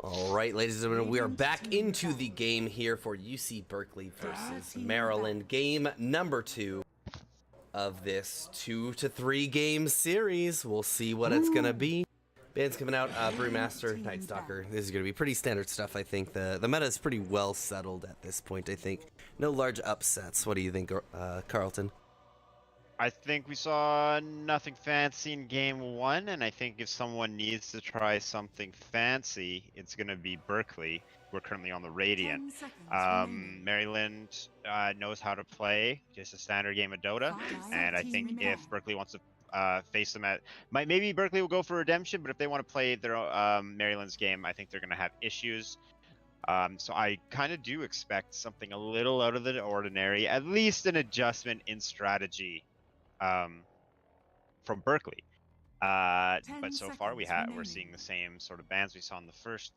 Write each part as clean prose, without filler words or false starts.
All right, ladies and gentlemen, we are back into the game here for UC Berkeley versus Maryland. Game number 2 of this 2 to 3 game series. We'll see what it's going to be. Bands coming out, Brewmaster, Night Stalker. This is going to be pretty standard stuff, I think. The meta is pretty well settled at this point, I think. No large upsets. What do you think, Carlton? I think we saw nothing fancy in game 1, and I think if someone needs to try something fancy, it's going to be Berkeley. We're currently on the Radiant. Maryland knows how to play just a standard game of Dota, and I think if Berkeley wants to face them at... Maybe Berkeley will go for Redemption, but if they want to play their Maryland's game, I think they're going to have issues. So I kind of do expect something a little out of the ordinary, at least an adjustment in strategy from Berkeley, but so far we're seeing the same sort of bans we saw in the first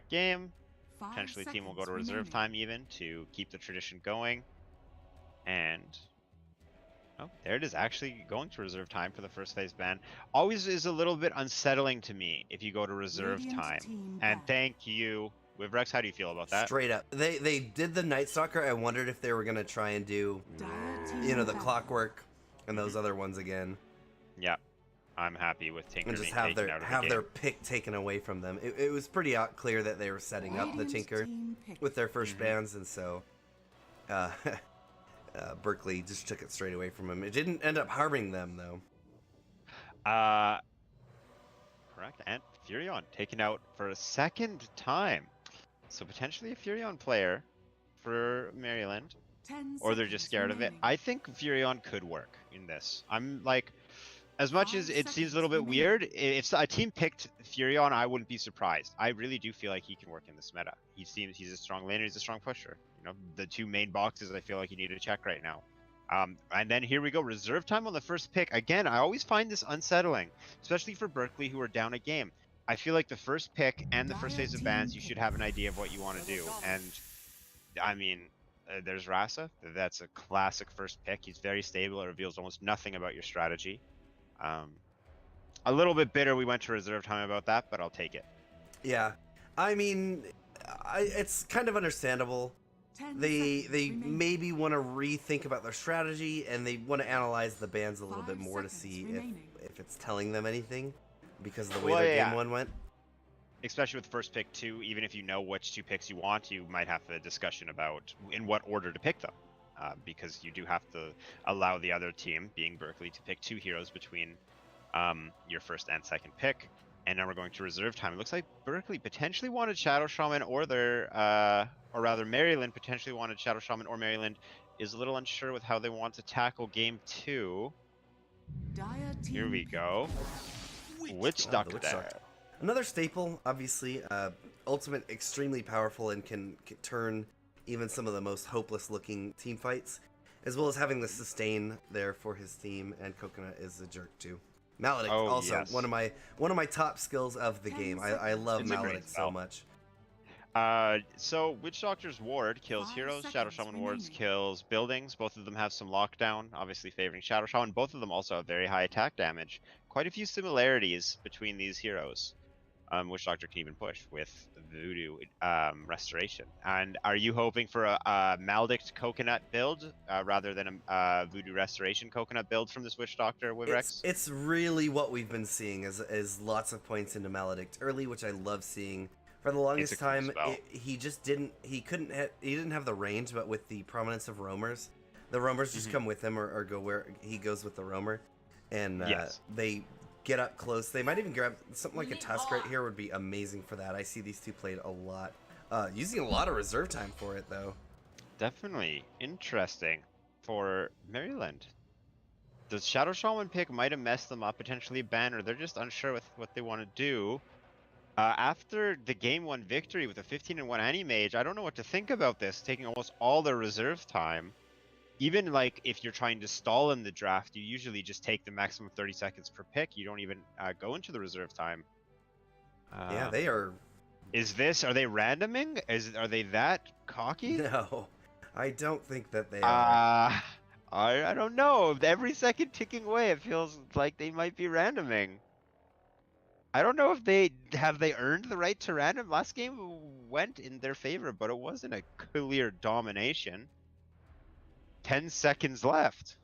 game. Potentially, team will go to reserve time even to keep the tradition going. And oh, there it is, actually going to reserve time for the first phase ban. Always is a little bit unsettling to me if you go to reserve time. And thank you, Wivrex. How do you feel about that? Straight up, they did the Night Stalker. I wondered if they were gonna try and do, you know, the Clockwork and those other ones again. Yeah, I'm happy with Tinker and just being have their pick taken away from them. It was pretty clear that they were setting up the Tinker with their first bans, and so Berkeley just took it straight away from him. It didn't end up harming them, though. Correct. And Furion taken out for a second time. So potentially a Furion player for Maryland. Or they're just scared of it. I think Furion could work in this. I'm like, as much as it seems a little bit weird, if a team picked Furion, I wouldn't be surprised. I really do feel like he can work in this meta. He's a strong laner, he's a strong pusher. You know, the two main boxes I feel like you need to check right now. And then here we go, reserve time on the first pick. Again, I always find this unsettling, especially for Berkeley who are down a game. I feel like the first pick and the first phase of bans, you should have an idea of what you want to do. And I mean, there's Rasa. That's a classic first pick. He's very stable. It reveals almost nothing about your strategy. A little bit bitter we went to reserve time about that, but I'll take it. Yeah, I mean, it's kind of understandable. They maybe want to rethink about their strategy, and they want to analyze the bans a little bit more to see if it's telling them anything, because of the way their game 1 went. Especially with first pick 2, even if you know which 2 picks you want, you might have a discussion about in what order to pick them. Because you do have to allow the other team, being Berkeley, to pick 2 heroes between your first and second pick. And now we're going to reserve time. It looks like Berkeley potentially wanted Shadow Shaman, or Maryland potentially wanted Shadow Shaman, or Maryland is a little unsure with how they want to tackle game 2. Here we go. Witch Doctor there. Another staple, obviously. Ultimate, extremely powerful, and can turn even some of the most hopeless-looking team fights, as well as having the sustain there for his team. And Coconut is a jerk too. Maledict, also yes. one of my top skills of the game. I love Maledict so much. So Witch Doctor's ward kills heroes, Shadow Shaman wards kills buildings. Both of them have some lockdown, obviously favoring Shadow Shaman. Both of them also have very high attack damage. Quite a few similarities between these heroes. Witch Doctor can even push with Voodoo Restoration. And are you hoping for a Maledict Coconut build rather than a Voodoo Restoration Coconut build from this Witch Doctor, Wivrex? It's really what we've been seeing is lots of points into Maledict early, which I love seeing. For the longest time, he didn't have the range, but with the prominence of roamers, the roamers just come with him or go where he goes with the roamer, and they get up close. They might even grab something like a Tusk right here would be amazing for that. I see these two played a lot, using a lot of reserve time for it though. Definitely interesting for Maryland. The Shadow Shaman pick might have messed them up, potentially ban, or they're just unsure with what they want to do. After the game 1 victory with a 15-1 Anti-Mage, I don't know what to think about this, taking almost all their reserve time. Even like if you're trying to stall in the draft, you usually just take the maximum 30 seconds per pick. You don't even go into the reserve time. Yeah, they are. Are they randoming? Are they that cocky? No, I don't think that they are. I don't know. Every second ticking away, it feels like they might be randoming. I don't know if they earned the right to random. Last game went in their favor, but it wasn't a clear domination. 10 seconds left.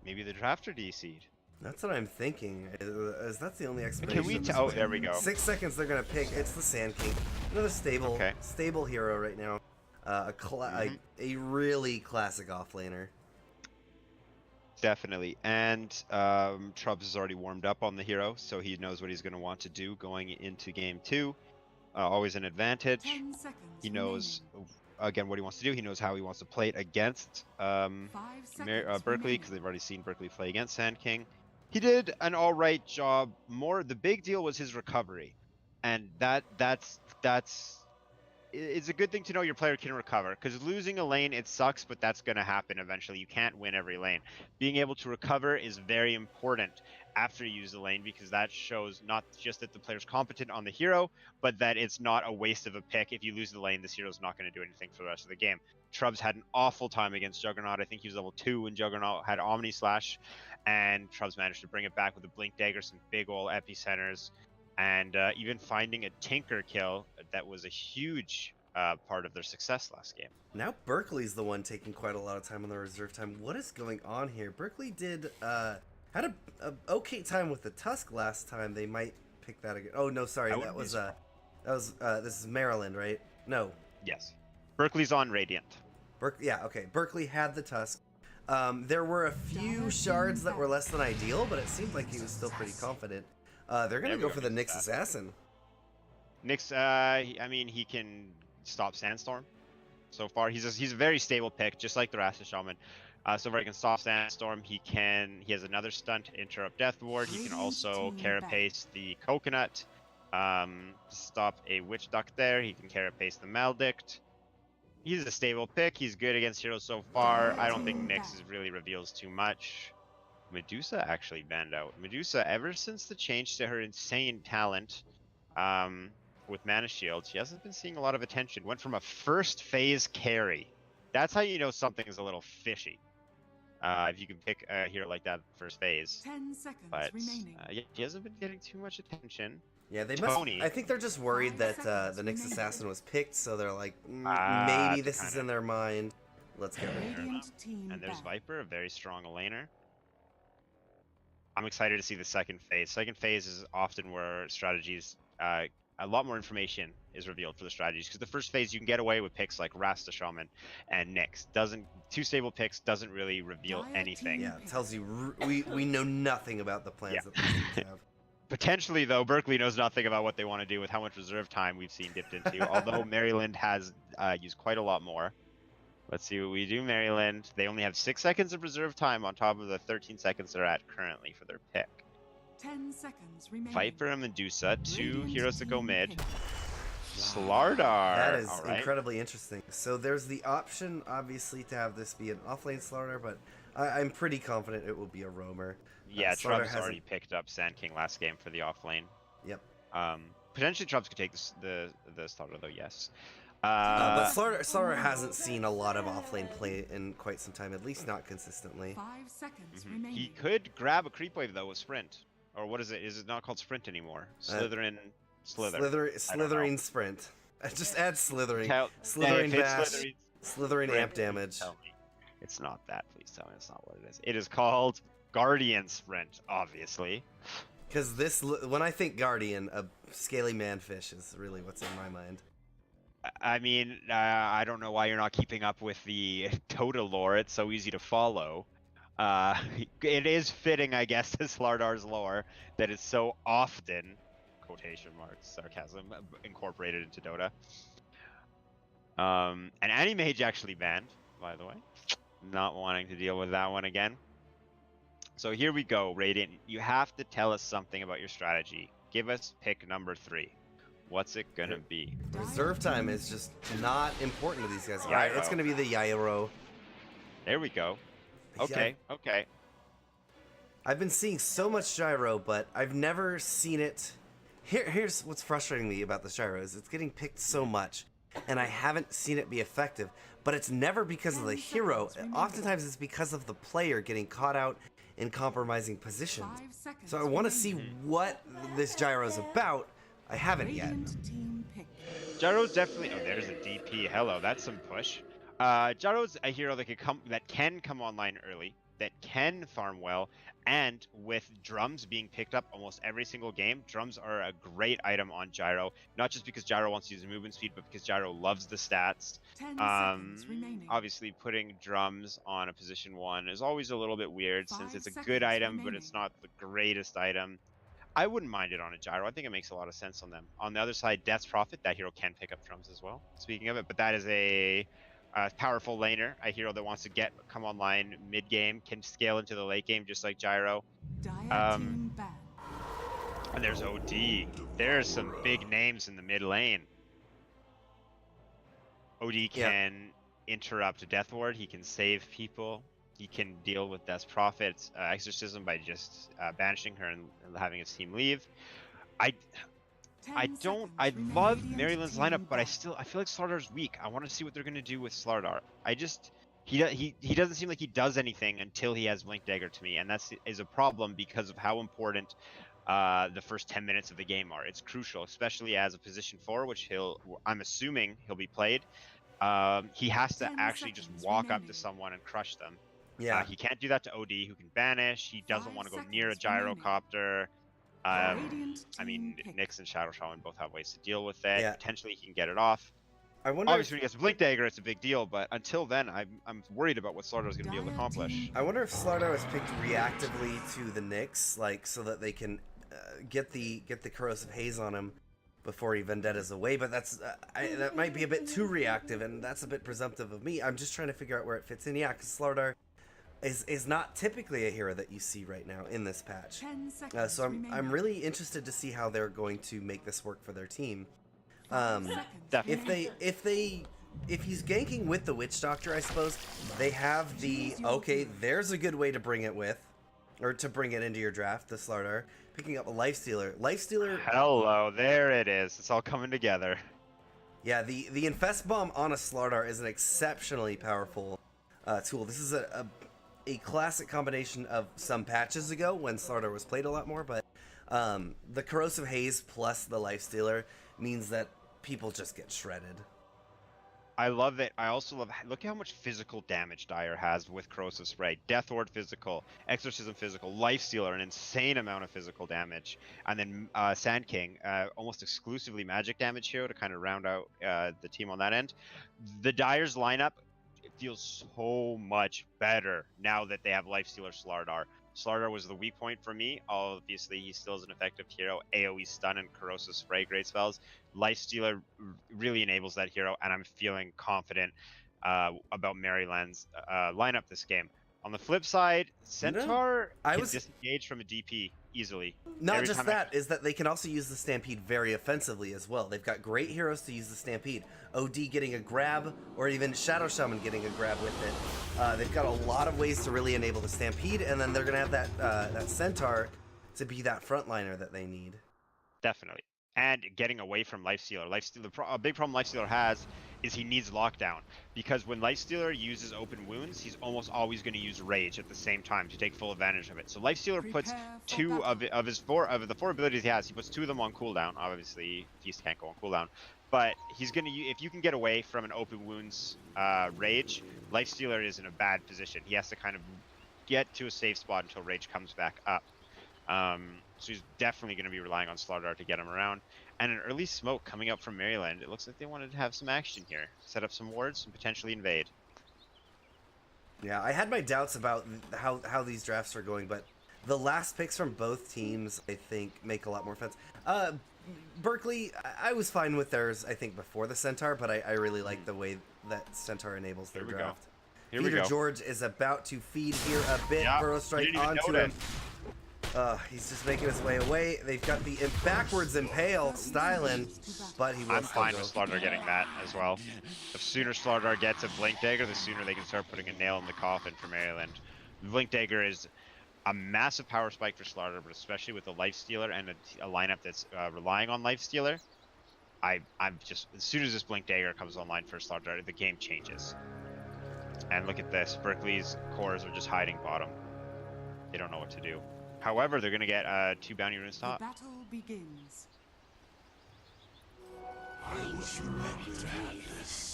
Maybe the drafter DC'd. That's what I'm thinking. Is that's the only explanation? Can we? Oh, there we go. 6 seconds. They're gonna pick. It's the Sand King, another stable hero right now. A really classic offlaner. Definitely, and Trubs has already warmed up on the hero, so he knows what he's going to want to do going into game 2. Always an advantage. He knows, again, what he wants to do. He knows how he wants to play it against Berkeley, because they've already seen Berkeley play against Sand King. He did an all right job. The big deal was his recovery, and that's it's a good thing to know your player can recover, because losing a lane, it sucks, but that's going to happen eventually. You can't win every lane. Being able to recover is very important after you use the lane, because that shows not just that the player's competent on the hero, but that it's not a waste of a pick. If you lose the lane, this hero's not going to do anything for the rest of the game. Trubs had an awful time against Juggernaut. I think he was level 2 when Juggernaut had Omni Slash, and Trubs managed to bring it back with a Blink Dagger, some big ol' epicenters, and even finding a Tinker kill that was a huge part of their success last game. Now Berkeley's the one taking quite a lot of time on the reserve time. What is going on here? Berkeley did had a okay time with the Tusk last time. They might pick that again. Oh no, sorry, this is Maryland, right? No. Yes. Berkeley's on Radiant. Yeah, okay. Berkeley had the Tusk. There were a few shards that were less than ideal, but it seemed like he was still pretty confident. They're going to go for the Nyx Assassin. Nyx, I mean, he can stop Sandstorm. So far, he's a very stable pick, just like the Rasta Shaman. So far, he can stop Sandstorm. He has another stunt to interrupt Death Ward. He can also carapace the Coconut, stop a Witch Duck there. He can carapace the Maledict. He's a stable pick. He's good against heroes so far. I don't think Nyx really reveals too much. Medusa actually banned out. Medusa, ever since the change to her insane talent with Mana Shield, she hasn't been seeing a lot of attention. Went from a first phase carry. That's how you know something is a little fishy. If you can pick a hero like that first phase. 10 seconds remaining. Yeah, she hasn't been getting too much attention. Yeah, they must. I think they're just worried that the Nyx Assassin was picked, so they're like, maybe this is in their mind. Let's get rid of her. And there's Viper, a very strong laner. I'm excited to see the second phase. Second phase is often where strategies, a lot more information is revealed for the strategies, because the first phase you can get away with picks like Rasta Shaman and Nyx. Two stable picks doesn't really reveal anything. Yeah, it tells you we know nothing about the plans that these teams have. Potentially, though, Berkeley knows nothing about what they want to do with how much reserve time we've seen dipped into, although Maryland has used quite a lot more. Let's see what we do, Maryland. They only have 6 seconds of reserve time on top of the 13 seconds they're at currently for their pick. 10 seconds remaining. Viper and Medusa, two heroes that go mid. Slardar. That is incredibly interesting. So there's the option, obviously, to have this be an offlane Slardar, but I'm pretty confident it will be a roamer. Yeah, Trubs already picked up Sand King last game for the offlane. Yep. Potentially Trubs could take the Slardar, though, yes. But Slardar hasn't seen a lot of offlane play in quite some time, at least not consistently. 5 seconds remaining. He could grab a creep wave, though, with Sprint. Or what is it? Is it not called Sprint anymore? Slithering Sprint. Just add Slithering. Slithering Bash. Slithering Amp Damage. It's not that. Please tell me it's not what it is. It is called Guardian Sprint, obviously. Because when I think Guardian, a scaly manfish is really what's in my mind. I mean, I don't know why you're not keeping up with the Dota lore. It's so easy to follow. It is fitting, I guess, to Slardar's lore that it's so often, quotation marks, sarcasm, incorporated into Dota. And Animage actually banned, by the way. Not wanting to deal with that one again. So here we go, Radiant. You have to tell us something about your strategy. Give us pick number 3. What's it gonna be? Reserve time is just not important to these guys. Alright, it's gonna be the Yairo. There we go. Okay, okay. I've been seeing so much gyro, but I've never seen it. Here's what's frustrating me about the gyro is it's getting picked so much, and I haven't seen it be effective. But it's never because of the hero. Oftentimes it's because of the player getting caught out in compromising positions. So I want to see what this gyro is about. I haven't yet. Gyro's definitely. Oh, there's a DP. Hello, that's some push. Gyro's a hero that can come online early, that can farm well, and with drums being picked up almost every single game, drums are a great item on Gyro. Not just because Gyro wants to use movement speed, but because Gyro loves the stats. 10 seconds remaining. Obviously, putting drums on a position 1 is always a little bit weird, since it's a good item, but it's not the greatest item. I wouldn't mind it on a Gyro. I think it makes a lot of sense on them. On the other side, Death's Prophet, that hero can pick up drums as well, speaking of it, but that is a powerful laner, a hero that wants to come online mid-game, can scale into the late game just like Gyro. And there's OD. There's some big names in the mid lane. OD can interrupt Death Ward, he can save people. He can deal with Death's Prophet's exorcism by just banishing her and having his team leave. I love Maryland's lineup, but I feel like Slardar's weak. I want to see what they're gonna do with Slardar. He doesn't seem like he does anything until he has Blink Dagger to me, and that is a problem because of how important the first 10 minutes of the game are. It's crucial, especially as a position 4, which I'm assuming he'll be played. He has to actually just walk up to someone and crush them. Yeah. He can't do that to OD, who can banish. He doesn't want to go near a gyrocopter. I mean, Nyx and Shadow Shaman both have ways to deal with it. Yeah. Potentially, he can get it off. I wonder. Obviously, when he gets a Blink Dagger, it's a big deal. But until then, I'm worried about what Slardar is going to be able to accomplish. I wonder if Slardar was picked reactively to the Nyx, like so that they can get the corrosive haze on him before he vendettas away. But that might be a bit too reactive, and that's a bit presumptive of me. I'm just trying to figure out where it fits in. Yeah, because Slardar is not typically a hero that you see right now in this patch. So I'm really interested to see how they're going to make this work for their team. If he's ganking with the Witch Doctor, I suppose they have there's a good way to bring it into your draft, the Slardar. Picking up a Lifestealer. Hello, there it is. It's all coming together. Yeah, the Infest Bomb on a Slardar is an exceptionally powerful tool. This is a classic combination of some patches ago when Slardar was played a lot more, but the Corrosive Haze plus the Lifestealer means that people just get shredded. I love it. I also love, look at how much physical damage Dire has with Corrosive Spray. Death Ward physical, Exorcism physical, Lifestealer an insane amount of physical damage, and then Sand King almost exclusively magic damage here to kind of round out the team on that end. The Dire's lineup, it feels so much better now that they have Lifestealer Slardar. Slardar was the weak point for me. Obviously, he still is an effective hero. AoE stun and corrosive spray, great spells. Lifestealer really enables that hero, and I'm feeling confident about Maryland's lineup this game. On the flip side, Centaur can disengage from a DP easily. Not just that, is that they can also use the Stampede very offensively as well. They've got great heroes to use the Stampede. OD getting a grab, or even Shadow Shaman getting a grab with it. They've got a lot of ways to really enable the Stampede, and then they're going to have that Centaur to be that frontliner that they need. Definitely. And getting away from Lifestealer. A big problem Lifestealer has is he needs lockdown, because when Lifestealer uses open wounds, he's almost always going to use Rage at the same time to take full advantage of it. So Lifestealer puts two of the four abilities he has. He puts 2 of them on cooldown. Obviously, Feast can't go on cooldown, but he's going to, if you can get away from an open wounds Rage, Lifestealer is in a bad position. He has to kind of get to a safe spot until Rage comes back up. So he's definitely going to be relying on Slardar to get him around. And an early smoke coming up from Maryland. It looks like they wanted to have some action here. Set up some wards and potentially invade. Yeah, I had my doubts about how these drafts are going, but the last picks from both teams, I think, make a lot more sense. Berkeley, I was fine with theirs, I think, before the Centaur, but I really like the way that Centaur enables their draft. Peter George is about to feed here a bit. Burrow Strike onto him. He's just making his way away. They've got the backwards impale styling, but he will. I'm fine with Slardar getting that as well. The sooner Slardar gets a Blink Dagger, the sooner they can start putting a nail in the coffin for Maryland. The Blink Dagger is a massive power spike for Slardar, but especially with a Lifestealer and a lineup that's relying on Lifestealer, I'm just, as soon as this Blink Dagger comes online for Slardar, the game changes. And look at this, Berkeley's cores are just hiding bottom. They don't know what to do. However, they're going to get 2 bounty runes top. The battle begins.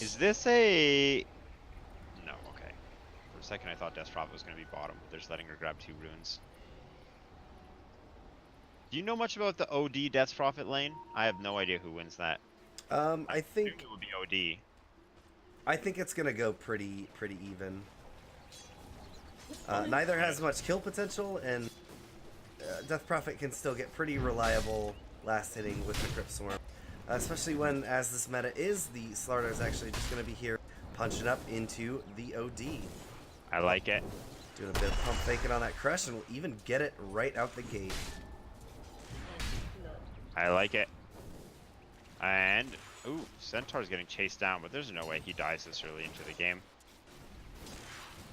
Is this a... No, okay. For a second I thought Death Prophet was going to be bottom, but they're just letting her grab 2 runes. Do you know much about the OD Death Prophet lane? I have no idea who wins that. I think it would be OD. I think it's gonna go pretty even. Neither has much kill potential, and Death Prophet can still get pretty reliable last hitting with the Crypt Swarm. Especially when, as this meta is, the Slardar is actually just going to be here punching up into the OD. I like it. Doing a bit of pump faking on that crush, and will even get it right out the gate. I like it. And, ooh, Centaur's getting chased down, but there's no way he dies this early into the game.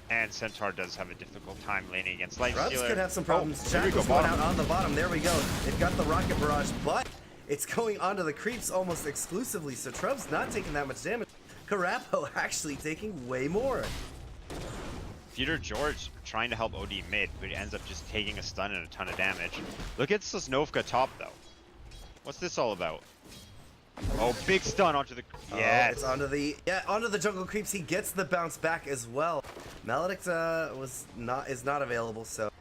And Centaur does have a difficult time laning against Lifestealer. Trubs could have some problems. Shackle's going out on the bottom. There we go. They've got the Rocket Barrage, but it's going onto the creeps almost exclusively, so Trub's not taking that much damage. Carapo actually taking way more. Peter George trying to help OD mid, but he ends up just taking a stun and a ton of damage. Look at Sosnovka top, though. What's this all about? Oh, big stun onto the... Yeah, it's onto the jungle creeps. He gets the bounce back as well. Maledict is not available, so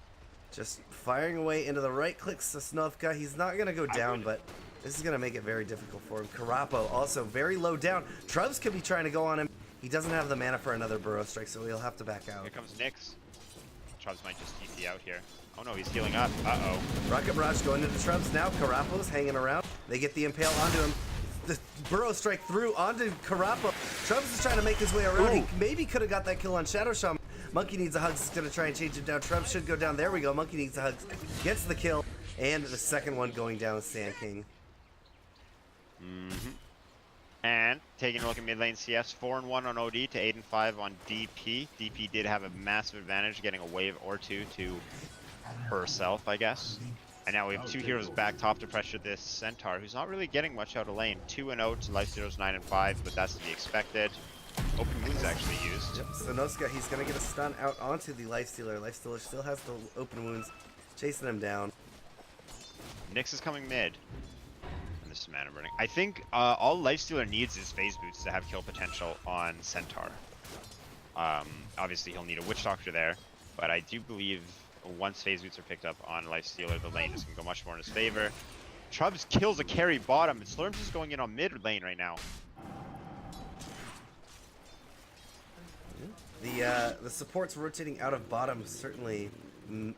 just firing away into the right click Sosnovka. He's not gonna go down, but this is gonna make it very difficult for him. Carapo also very low down. Trubs could be trying to go on him. He doesn't have the mana for another Burrow Strike, so he'll have to back out. Here comes Nyx. Trubs might just TP out here. Oh no, he's healing up. Uh-oh. Rocket Barrage going into Trubs now. Carapo's hanging around. They get the Impale onto him. The Burrow Strike through onto Carapo. Trubs is trying to make his way around. He maybe could have got that kill on Shadow Shaman. Monkey Needs a Hug is going to try and change him down. Trubs should go down. There we go. Monkey Needs a Hug gets the kill. And the second one going down with Sand King. And taking a look at mid lane CS, 4-1 on OD to 8-5 on DP. DP did have a massive advantage, getting a wave or 2 to herself, I guess. And now we have 2 heroes back top to pressure this Centaur, who's not really getting much out of lane. 2-0 to Lifestealer's 9-5, but that's to be expected. Open Wounds actually used. Yep, Sonoska, he's going to get a stun out onto the Lifestealer. Lifestealer still has the Open Wounds, chasing him down. Nyx is coming mid. And this is mana burning. I think all Lifestealer needs is phase boots to have kill potential on Centaur. Obviously he'll need a Witch Doctor there, but I do believe once phase boots are picked up on Lifestealer, the lane is going to go much more in his favor. Trubs kills a carry bottom, and Slurms is going in on mid lane right now. The supports rotating out of bottom certainly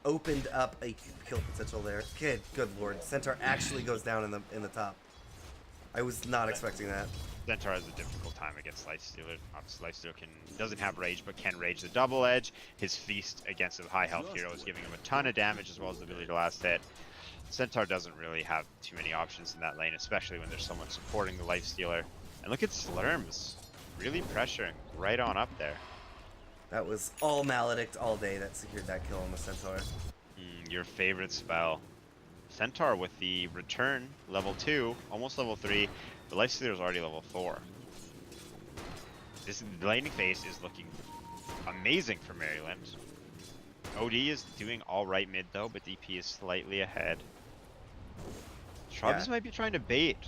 opened up a kill potential there. Good lord, Centaur actually goes down in the top. I was not expecting that. Centaur has a difficult time against Lifestealer. Obviously, Lifestealer doesn't have rage, but can rage the double edge. His feast against a high health hero is giving him a ton of damage, as well as the ability to last hit. Centaur doesn't really have too many options in that lane, especially when there's someone supporting the Lifestealer. And look at Slurms, really pressuring right on up there. That was all Maledict all day that secured that kill on the Centaur. Your favorite spell. Centaur with the return, level 2, almost level 3. The Lifestealer is already level 4. This laning phase is looking amazing for Maryland. OD is doing alright mid though, but DP is slightly ahead. Trubs might be trying to bait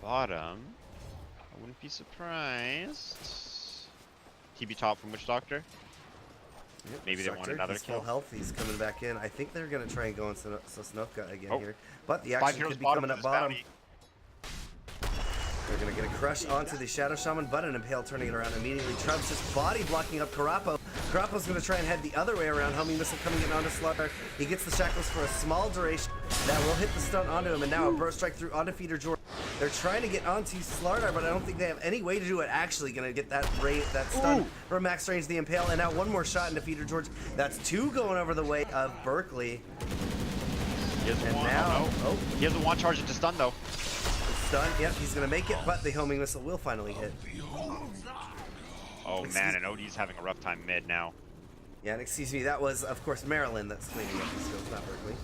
bottom. I wouldn't be surprised. TB top from Witch Doctor. Yep, Maybe they want another kill. Full health. He's coming back in. I think they're going to try and go on Sosnovka again here. But the action could be coming up bottom. They're going to get a crush onto the Shadow Shaman, but an Impale turning it around immediately. Trubs just body blocking up Carapo. Carapo's going to try and head the other way around. Homing Missile coming in onto Slaughter. He gets the Shackles for a small duration. That will hit the stun onto him, and now a Burst Strike through onto Feeder George. They're trying to get onto Slardar, but I don't think they have any way to do it. Actually going to get that stun for max range, the Impale, and now one more shot into Feeder George. That's 2 going over the way of Berkeley. He has a one charge into stun though. Stun, yep, he's going to make it, but the Homing Missile will finally hit. Oh man, and OD's having a rough time mid now. Yeah, and excuse me, that was, of course, Maryland that's cleaning up the skills, not Berkeley.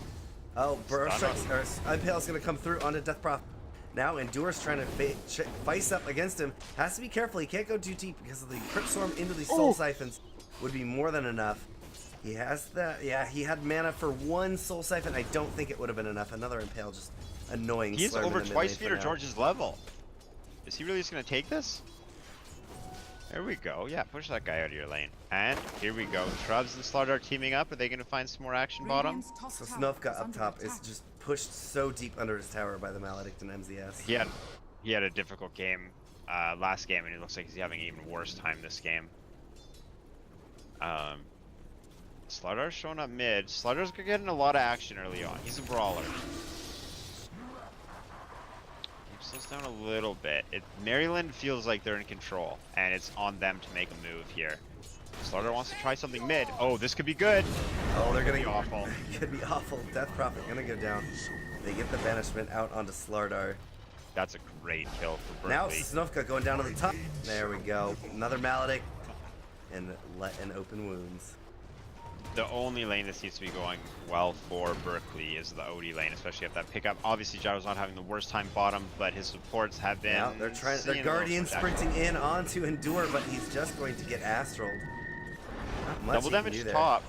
Oh, Burrow Strikes, Impale's going to come through onto Death Prophet. Now Endur's trying to face up against him. Has to be careful, he can't go too deep because of the Crypt Swarm into the Soul Siphons would be more than enough. He has that. Yeah, he had mana for one Soul Siphon. I don't think it would have been enough. Another Impale, just annoying. He's over twice Peter George's level. Is he really just going to take this? There we go. Yeah, push that guy out of your lane. And here we go. Shrubs and Slardar teaming up. Are they going to find some more action bottom? So Snufka up top is just pushed so deep under his tower by the Maledict and MZS. He had a difficult game last game, and it looks like he's having an even worse time this game. Slardar's showing up mid. Slardar's getting a lot of action early on. He's a brawler. Slows down a little bit. Maryland feels like they're in control, and it's on them to make a move here. Slardar wants to try something mid. Oh, this could be good. Oh, they're gonna be awful. Could be awful. Death Prophet gonna go down. They get the banishment out onto Slardar. That's a great kill for Berkeley. Now Snufka going down to the top. There we go. Another Maledict, and let in open wounds. The only lane that seems to be going well for Berkeley is the OD lane, especially if that pickup. Obviously, Gyro's not having the worst time bottom, but his supports have been. Now they're trying. Their Guardian sprinting in onto Endure, but he's just going to get astraled. Not much double damage top,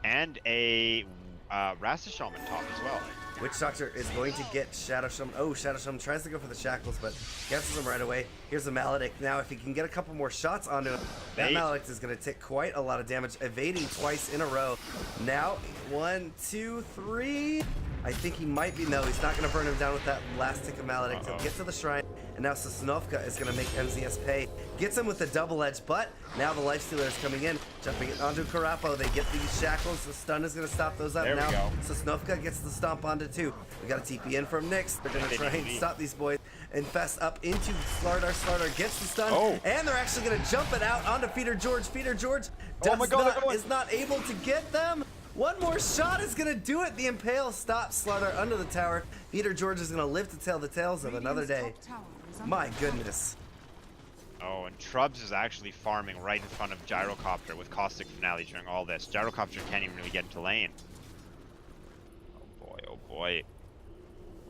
and a Rasta Shaman top as well. Witch Doctor is going to get Shadow Shaman. Oh, Shadow Shaman tries to go for the shackles, but cancels them right away. Here's a Maledict. Now, if he can get a couple more shots onto him, that Maledict is going to take quite a lot of damage, evading twice in a row. Now, 1, 2, 3. I think he might be. No, he's not going to burn him down with that last tick of Maledict. He'll get to the shrine, and now Sosnovka is going to make MZS pay. Gets him with the double edge, but now the Lifestealer is coming in, jumping onto Karapo. They get these shackles. The stun is going to stop those up. There now we go. Sosnovka gets the stomp onto 2. We got a TP in from Nyx. They're going to try and stop these boys. Infest up into Slardar. Slardar gets the stun, and they're actually going to jump it out onto Peter George. Peter George is not able to get them. One more shot is going to do it. The Impale stops Slardar under the tower. Peter George is going to live to tell the tales of another day. My goodness. Oh, and Trubs is actually farming right in front of Gyrocopter with Caustic Finale during all this. Gyrocopter can't even really get into lane. Oh boy.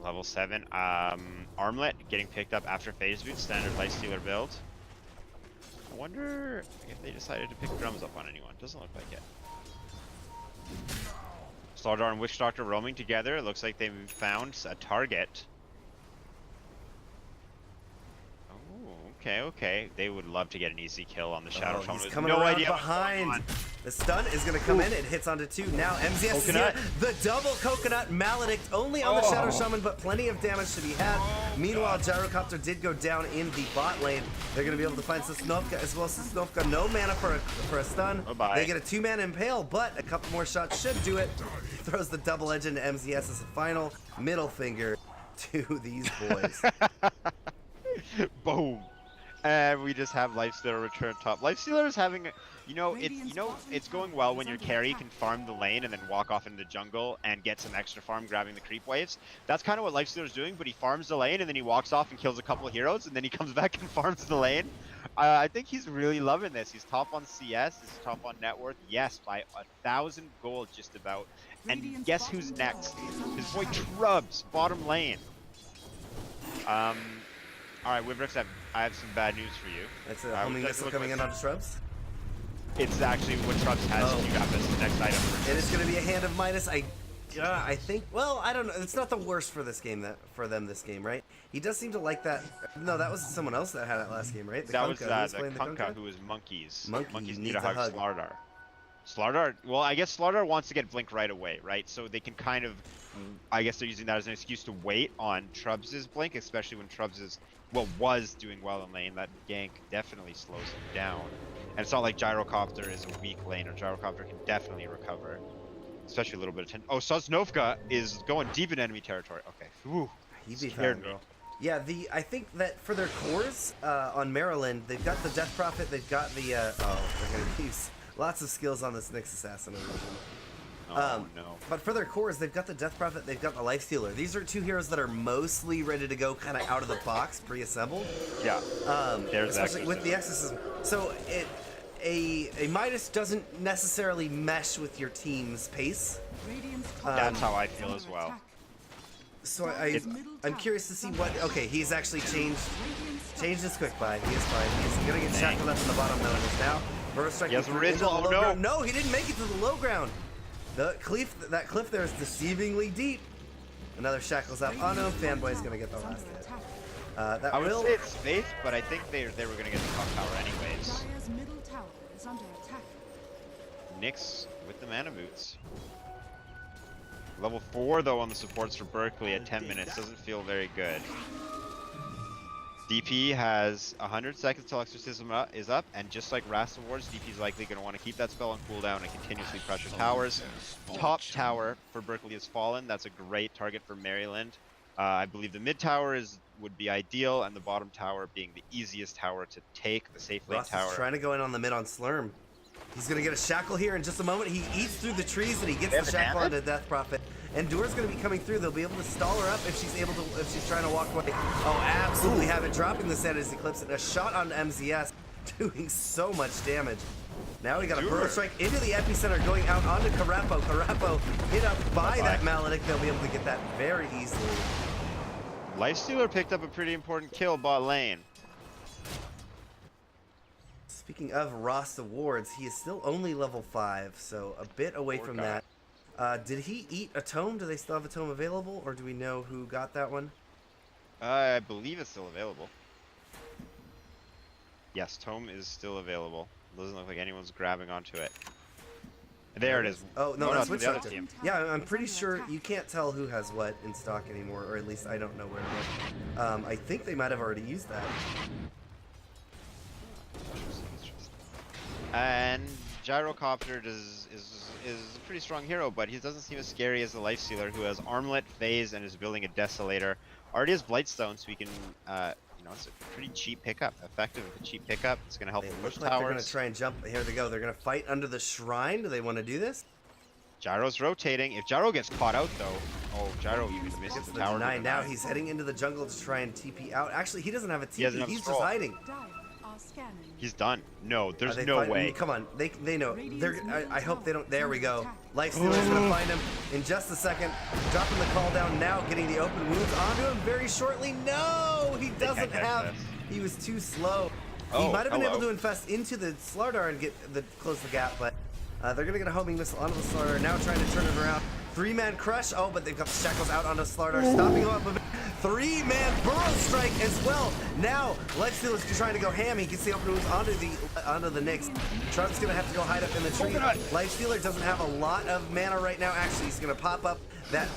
Level 7. Armlet getting picked up after Phase Boot, standard Lifestealer build. I wonder if they decided to pick drums up on anyone. Doesn't look like it. Slardar and Witch Doctor roaming together. It looks like they've found a target. Oh, okay. They would love to get an easy kill on the Shadow Shaman. He's coming around behind. The stun is going to come in. It hits onto 2. Now MZS is here. The double Coconut Maledict only on the Shadow Shaman, but plenty of damage to be had. Meanwhile, Gyrocopter did go down in the bot lane. They're going to be able to find Sosnovka as well. Sosnovka, no mana for a stun. They get a 2-man Impale, but a couple more shots should do it. Throws the double edge into MZS as a final middle finger to these boys. Boom. And we just have Lifestealer return top. Lifestealer is having, it's going well when your carry can farm the lane and then walk off into the jungle and get some extra farm grabbing the creep waves. That's kind of what Lifestealer is doing, but he farms the lane and then he walks off and kills a couple of heroes and then he comes back and farms the lane. I think he's really loving this. He's top on CS, he's top on net worth, yes, by 1,000 gold just about. And guess who's next? His boy Trubs, bottom lane. Alright, Wibrix, I have some bad news for you. That's a homing missile coming in on Shrubs? It's actually what Shrubs has if you got this next item. It is going to be a Hand of Midas. I think, well, I don't know. It's not the worst for this game, for them this game, right? He does seem to like that. No, that was someone else that had it last game, right? That was the Kunkka who was Monkeys. Monkeys need to hug Slardar. Slardar, well, I guess Slardar wants to get Blink right away, right? So they can kind of, I guess they're using that as an excuse to wait on Trubs' Blink, especially when Trubs was doing well in lane. That gank definitely slows him down. And it's not like Gyrocopter is a weak lane, or Gyrocopter can definitely recover. Especially a little bit of tension. Oh, Sosnovka is going deep in enemy territory. Okay. Ooh, scared me. Yeah, I think that for their cores on Maryland, they've got the Death Prophet, they've got the, they're going to use lots of skills on this Nyx Assassin illusion. Oh, no. But for their cores, they've got the Death Prophet, they've got the Lifestealer. These are 2 heroes that are mostly ready to go kind of out of the box, pre-assembled. Yeah, especially with the Exorcism. So a Midas doesn't necessarily mesh with your team's pace. That's how I feel as well. So I'm curious to see what. Okay, he's actually changed his quick buy. He is fine. He's gonna get shackled up in the bottom now. Burst strike. He has original. Oh no! Ground. No, he didn't make it to the low ground. That cliff there is deceivingly deep. Another shackles up. Oh no, Fanboy's gonna get the last hit. I would say it's Faith, but I think they were gonna get the top tower anyways. Nyx with the mana boots. Level 4 though on the supports for Berkeley at 10 minutes doesn't feel very good. DP has 100 seconds till Exorcism is up, and just like Wrath Awards, DP is likely going to want to keep that spell on cooldown and continuously pressure towers. Top tower for Berkeley has fallen. That's a great target for Maryland. I believe the mid tower would be ideal, and the bottom tower being the easiest tower to take, the safe lane tower. Ross is trying to go in on the mid on Slurm. He's going to get a shackle here in just a moment. He eats through the trees and he gets the shackle onto Death Prophet. And Thur's going to be coming through. They'll be able to stall her up if she's trying to walk away. Oh, absolutely have it. Dropping the Santa's Eclipse and a shot on MZS, doing so much damage. Now we got a Burrow Strike into the epicenter, going out onto Karapo. Karapo hit up by that Maledict. They'll be able to get that very easily. Lifestealer picked up a pretty important kill bot lane. Speaking of Ross Awards, he is still only level 5, so a bit away from that. Did he eat a tome? Do they still have a tome available, or do we know who got that one? I believe it's still available. Yes, tome is still available. Doesn't look like anyone's grabbing onto it. There it is. Oh, no, that's Witch Doctor. Yeah, I'm pretty sure you can't tell who has what in stock anymore, or at least I don't know where to look. I think they might have already used that. And Gyrocopter is a pretty strong hero, but he doesn't seem as scary as the Lifestealer, who has Armlet, Phase, and is building a Desolator. Already has Blightstone, so we can, it's a pretty cheap pickup. Effective, a cheap pickup. It's going to help them push towers. They're going to try and jump. Here they go. They're going to fight under the shrine. Do they want to do this? Gyro's rotating. If Gyro gets caught out, though, Gyro even misses the tower. Now he's heading into the jungle to try and TP out. Actually, he doesn't have a TP. He's just hiding. He's done. No, there's no way. Come on, they know. I hope they don't. There we go. Lifestealer's gonna find him in just a second. Dropping the call down now, getting the open wounds onto him very shortly. No, he doesn't have. He was too slow. He might have been able to infest into the Slardar and close the gap, but they're gonna get a homing missile onto the Slardar. Now trying to turn it around. 3-man crush. Oh, but they've got the shackles out onto Slardar, stopping him up a bit. 3-man Burrow Strike as well. Now Lifestealer's trying to go ham. He gets the open wounds onto the Nyx. Trump's gonna have to go hide up in the tree. Lifestealer doesn't have a lot of mana right now. Actually, he's gonna pop up that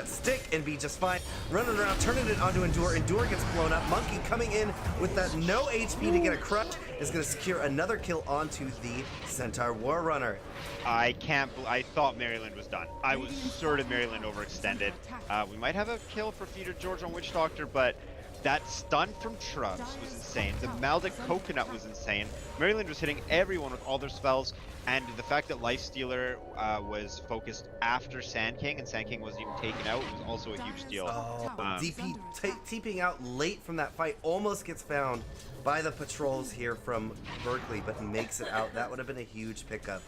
stick and be just fine. Running around, turning it onto Endure. Endure gets blown up. Monkey coming in with that no HP to get a crush is gonna secure another kill onto the Centaur War Runner. I thought Maryland was done. I was certain Maryland overextended. We might have a kill for Feeder George on Witch Doctor, but that stun from Trubs was insane. The Maldic Coconut was insane. Maryland was hitting everyone with all their spells, and the fact that Lifestealer was focused after Sand King, and Sand King wasn't even taken out, was also a huge deal. DP TPing out late from that fight, almost gets found by the patrols here from Berkeley, but he makes it out. That would have been a huge pickup.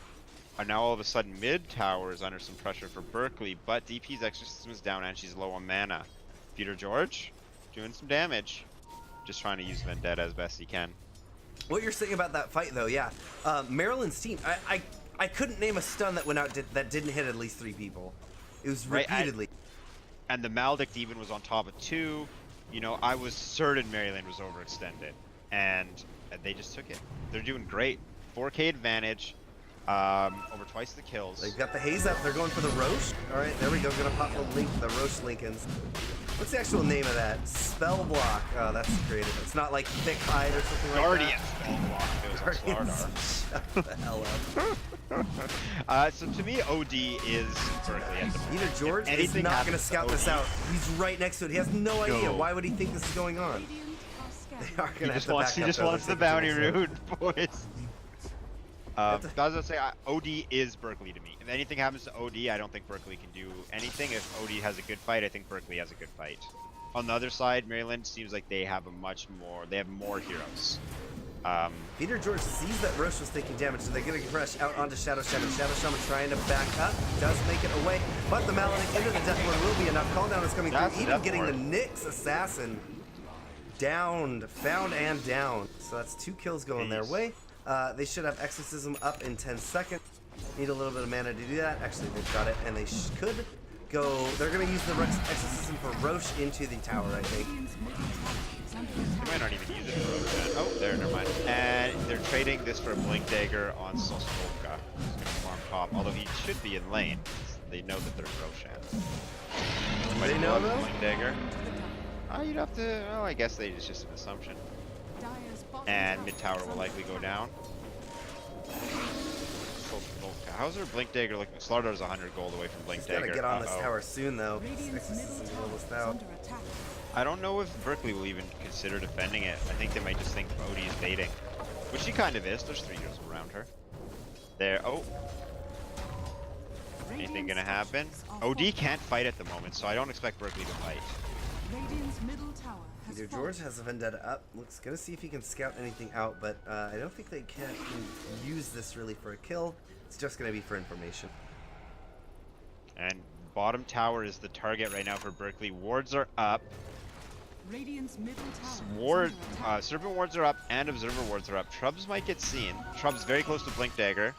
And now all of a sudden mid tower is under some pressure for Berkeley, but DP's Exorcism is down and she's low on mana. Peter George doing some damage, just trying to use Vendetta as best he can. What you're saying about that fight though, yeah, Maryland's team, I couldn't name a stun that went out that didn't hit at least 3 people. It was repeatedly. And the Maldict even was on top of 2. I was certain Maryland was overextended, and they just took it. They're doing great. 4K advantage. Over twice the kills. They've got the haze up. They're going for the Roche. All right, there we go. Gonna pop the Roche Lincolns. What's the actual name of that? Spell block. Oh, that's creative. It's not like thick hide or something like Guardian spell block. It was on Shut the hell up. So to me, OD is Berkeley at the moment. Either George is not gonna scout this out. He's right next to it. He has no idea. Why would he think this is going on? They are gonna have to back up. He just wants the bounty route, boys. I was gonna say, OD is Berkeley to me. If anything happens to OD, I don't think Berkeley can do anything. If OD has a good fight, I think Berkeley has a good fight. On the other side, Maryland seems like they have more heroes. Peter George sees that Roche was taking damage, so they're gonna crush out onto Shadow Shaman. Shadow Shaman trying to back up, does make it away, but the Maledict into the Death Lord will be enough. Call down is coming through, even getting the Nyx Assassin downed, found and down. So that's 2 kills going their way. They should have Exorcism up in 10 seconds. Need a little bit of mana to do that. Actually, they've got it, and they could go. They're going to use the Exorcism for Roche into the tower, I think. They might not even use it for Roche. Oh, there, never mind. And they're trading this for a Blink Dagger on Sosnovka. He's going to farm top, although he should be in lane. They know that there's Roshan. They know though? Blink Dagger. You'd have to. Oh, I guess it's just an assumption. And mid tower will likely go down. How's her Blink Dagger looking? Slardar's 100 gold away from Blink Dagger. Gotta get on this tower soon though. Exorcism's almost out. I don't know if Berkeley will even consider defending it. I think they might just think Odie is baiting, which she kind of is. There's 3 heroes around her. There. Oh. Anything gonna happen? OD can't fight at the moment, so I don't expect Berkeley to fight. Either George has a Vendetta up. Looks gonna see if he can scout anything out, but I don't think they can use this really for a kill. It's just gonna be for information. And bottom tower is the target right now for Berkeley. Wards are up. Serpent wards are up and Observer wards are up. Trubs might get seen. Trubs very close to Blink Dagger.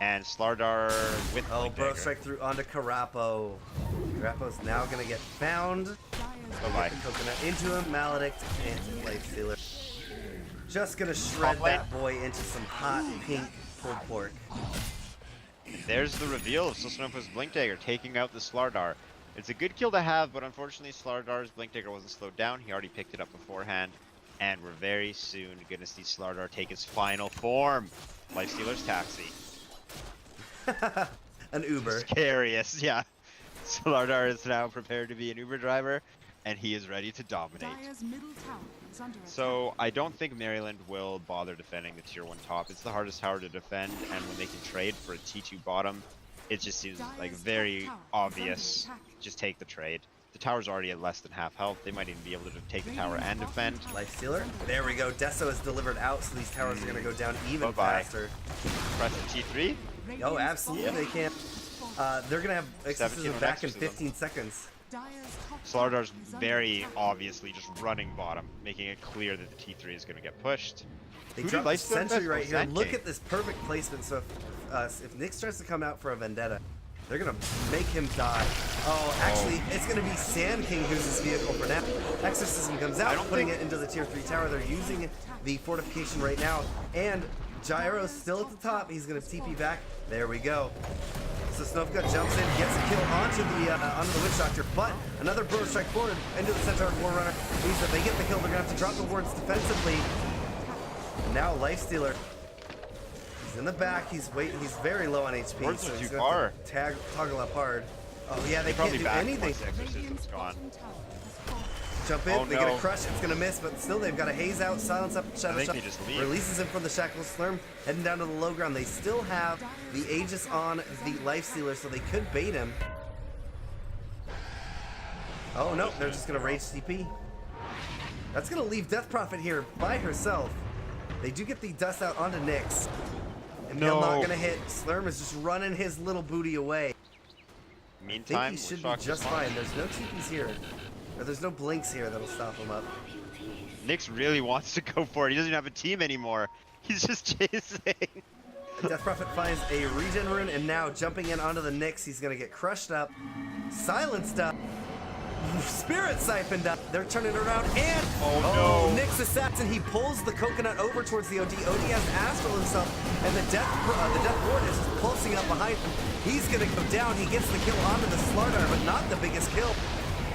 And Slardar with Blink Dagger. Strike through onto Carapo. Carapo's now gonna get found. Bye-bye. Coconut into him, Maledict, and Lifestealer. Just gonna shred that boy into some hot pink pulled pork. And there's the reveal of Sosnova's Blink Dagger taking out the Slardar. It's a good kill to have, but unfortunately Slardar's Blink Dagger wasn't slowed down. He already picked it up beforehand. And we're very soon gonna see Slardar take his final form. Lifestealer's Taxi. An Uber. Scariest, yeah. Slardar is now prepared to be an Uber driver, and he is ready to dominate. So I don't think Maryland will bother defending the tier 1 top. It's the hardest tower to defend, and when they can trade for a T2 bottom, it just seems like very obvious. Just take the trade. The tower's already at less than half health. They might even be able to take the tower and defend. Lifestealer. There we go. Deso is delivered out, so these towers are going to go down even faster. Press the T3. Oh, absolutely. They can't. They're going to have Exorcism back in 15 seconds. Slardar's very obviously just running bottom, making it clear that the T3 is going to get pushed. They dropped a sentry right here. Look at this perfect placement. So if Nyx tries to come out for a Vendetta, they're going to make him die. Oh, actually, it's going to be Sand King who's his vehicle for now. Exorcism comes out, putting it into the tier 3 tower. They're using the fortification right now. And Gyro's still at the top. He's going to TP back. There we go. So Sosnovka jumps in, gets a kill onto the Witch Doctor, but another Burrow Strike forward into the Centaur Warrunner means that they get the kill. They're going to have to drop the wards defensively. And now Lifestealer. He's in the back. He's very low on HP. Wards so are he's too gonna toggle up hard. Oh yeah, they can't do anything. Exorcism's gone. Jump in, they get a crush, it's gonna miss, but still they've got a haze out, silence up, shadow shot, releases him from the shackles, Slurm heading down to the low ground. They still have the Aegis on the Lifestealer, so they could bait him. Oh no, they're just gonna rage CP. That's gonna leave Death Prophet here by herself. They do get the dust out onto Nyx. And no, not gonna hit. Slurm is just running his little booty away. Meantime, I think he should be just fine. There's no TPs here. Or there's no blinks here that'll stop him up. Nyx really wants to go for it. He doesn't even have a team anymore. He's just chasing. Death Prophet finds a regen rune, and now jumping in onto the Nyx, he's gonna get crushed up, silenced up, spirit siphoned up. They're turning around, and oh no! Nyx assassin. He pulls the coconut over towards the OD. OD has Astral himself, and the Death Ward is just pulsing up behind him. He's gonna go down. He gets the kill onto the Slardar, but not the biggest kill.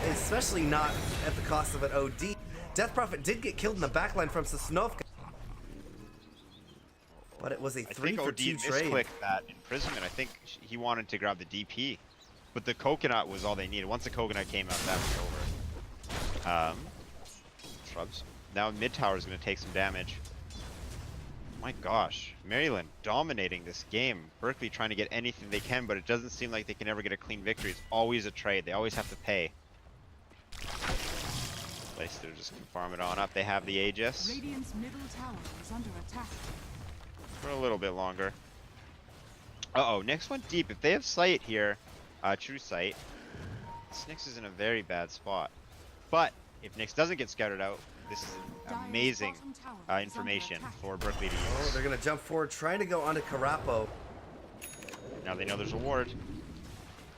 Especially not at the cost of an OD. Death Prophet did get killed in the backline from Sosnovka. But it was a 3-for-2 trade. Misclicked that imprisonment. I think he wanted to grab the DP. But the coconut was all they needed. Once the coconut came out, that was over. Shrubs. Now mid tower is going to take some damage. My gosh. Maryland dominating this game. Berkeley trying to get anything they can, but it doesn't seem like they can ever get a clean victory. It's always a trade. They always have to pay. Lifestealer just can farm it on up. They have the Aegis. Radiant's middle tower is under attack. For a little bit longer. Uh-oh, Nyx went deep. If they have sight here, true sight, Nyx is in a very bad spot. But if Nyx doesn't get scouted out, this is amazing information for Berkeley to use. Oh, they're going to jump forward, trying to go onto Karapo. Now they know there's a ward.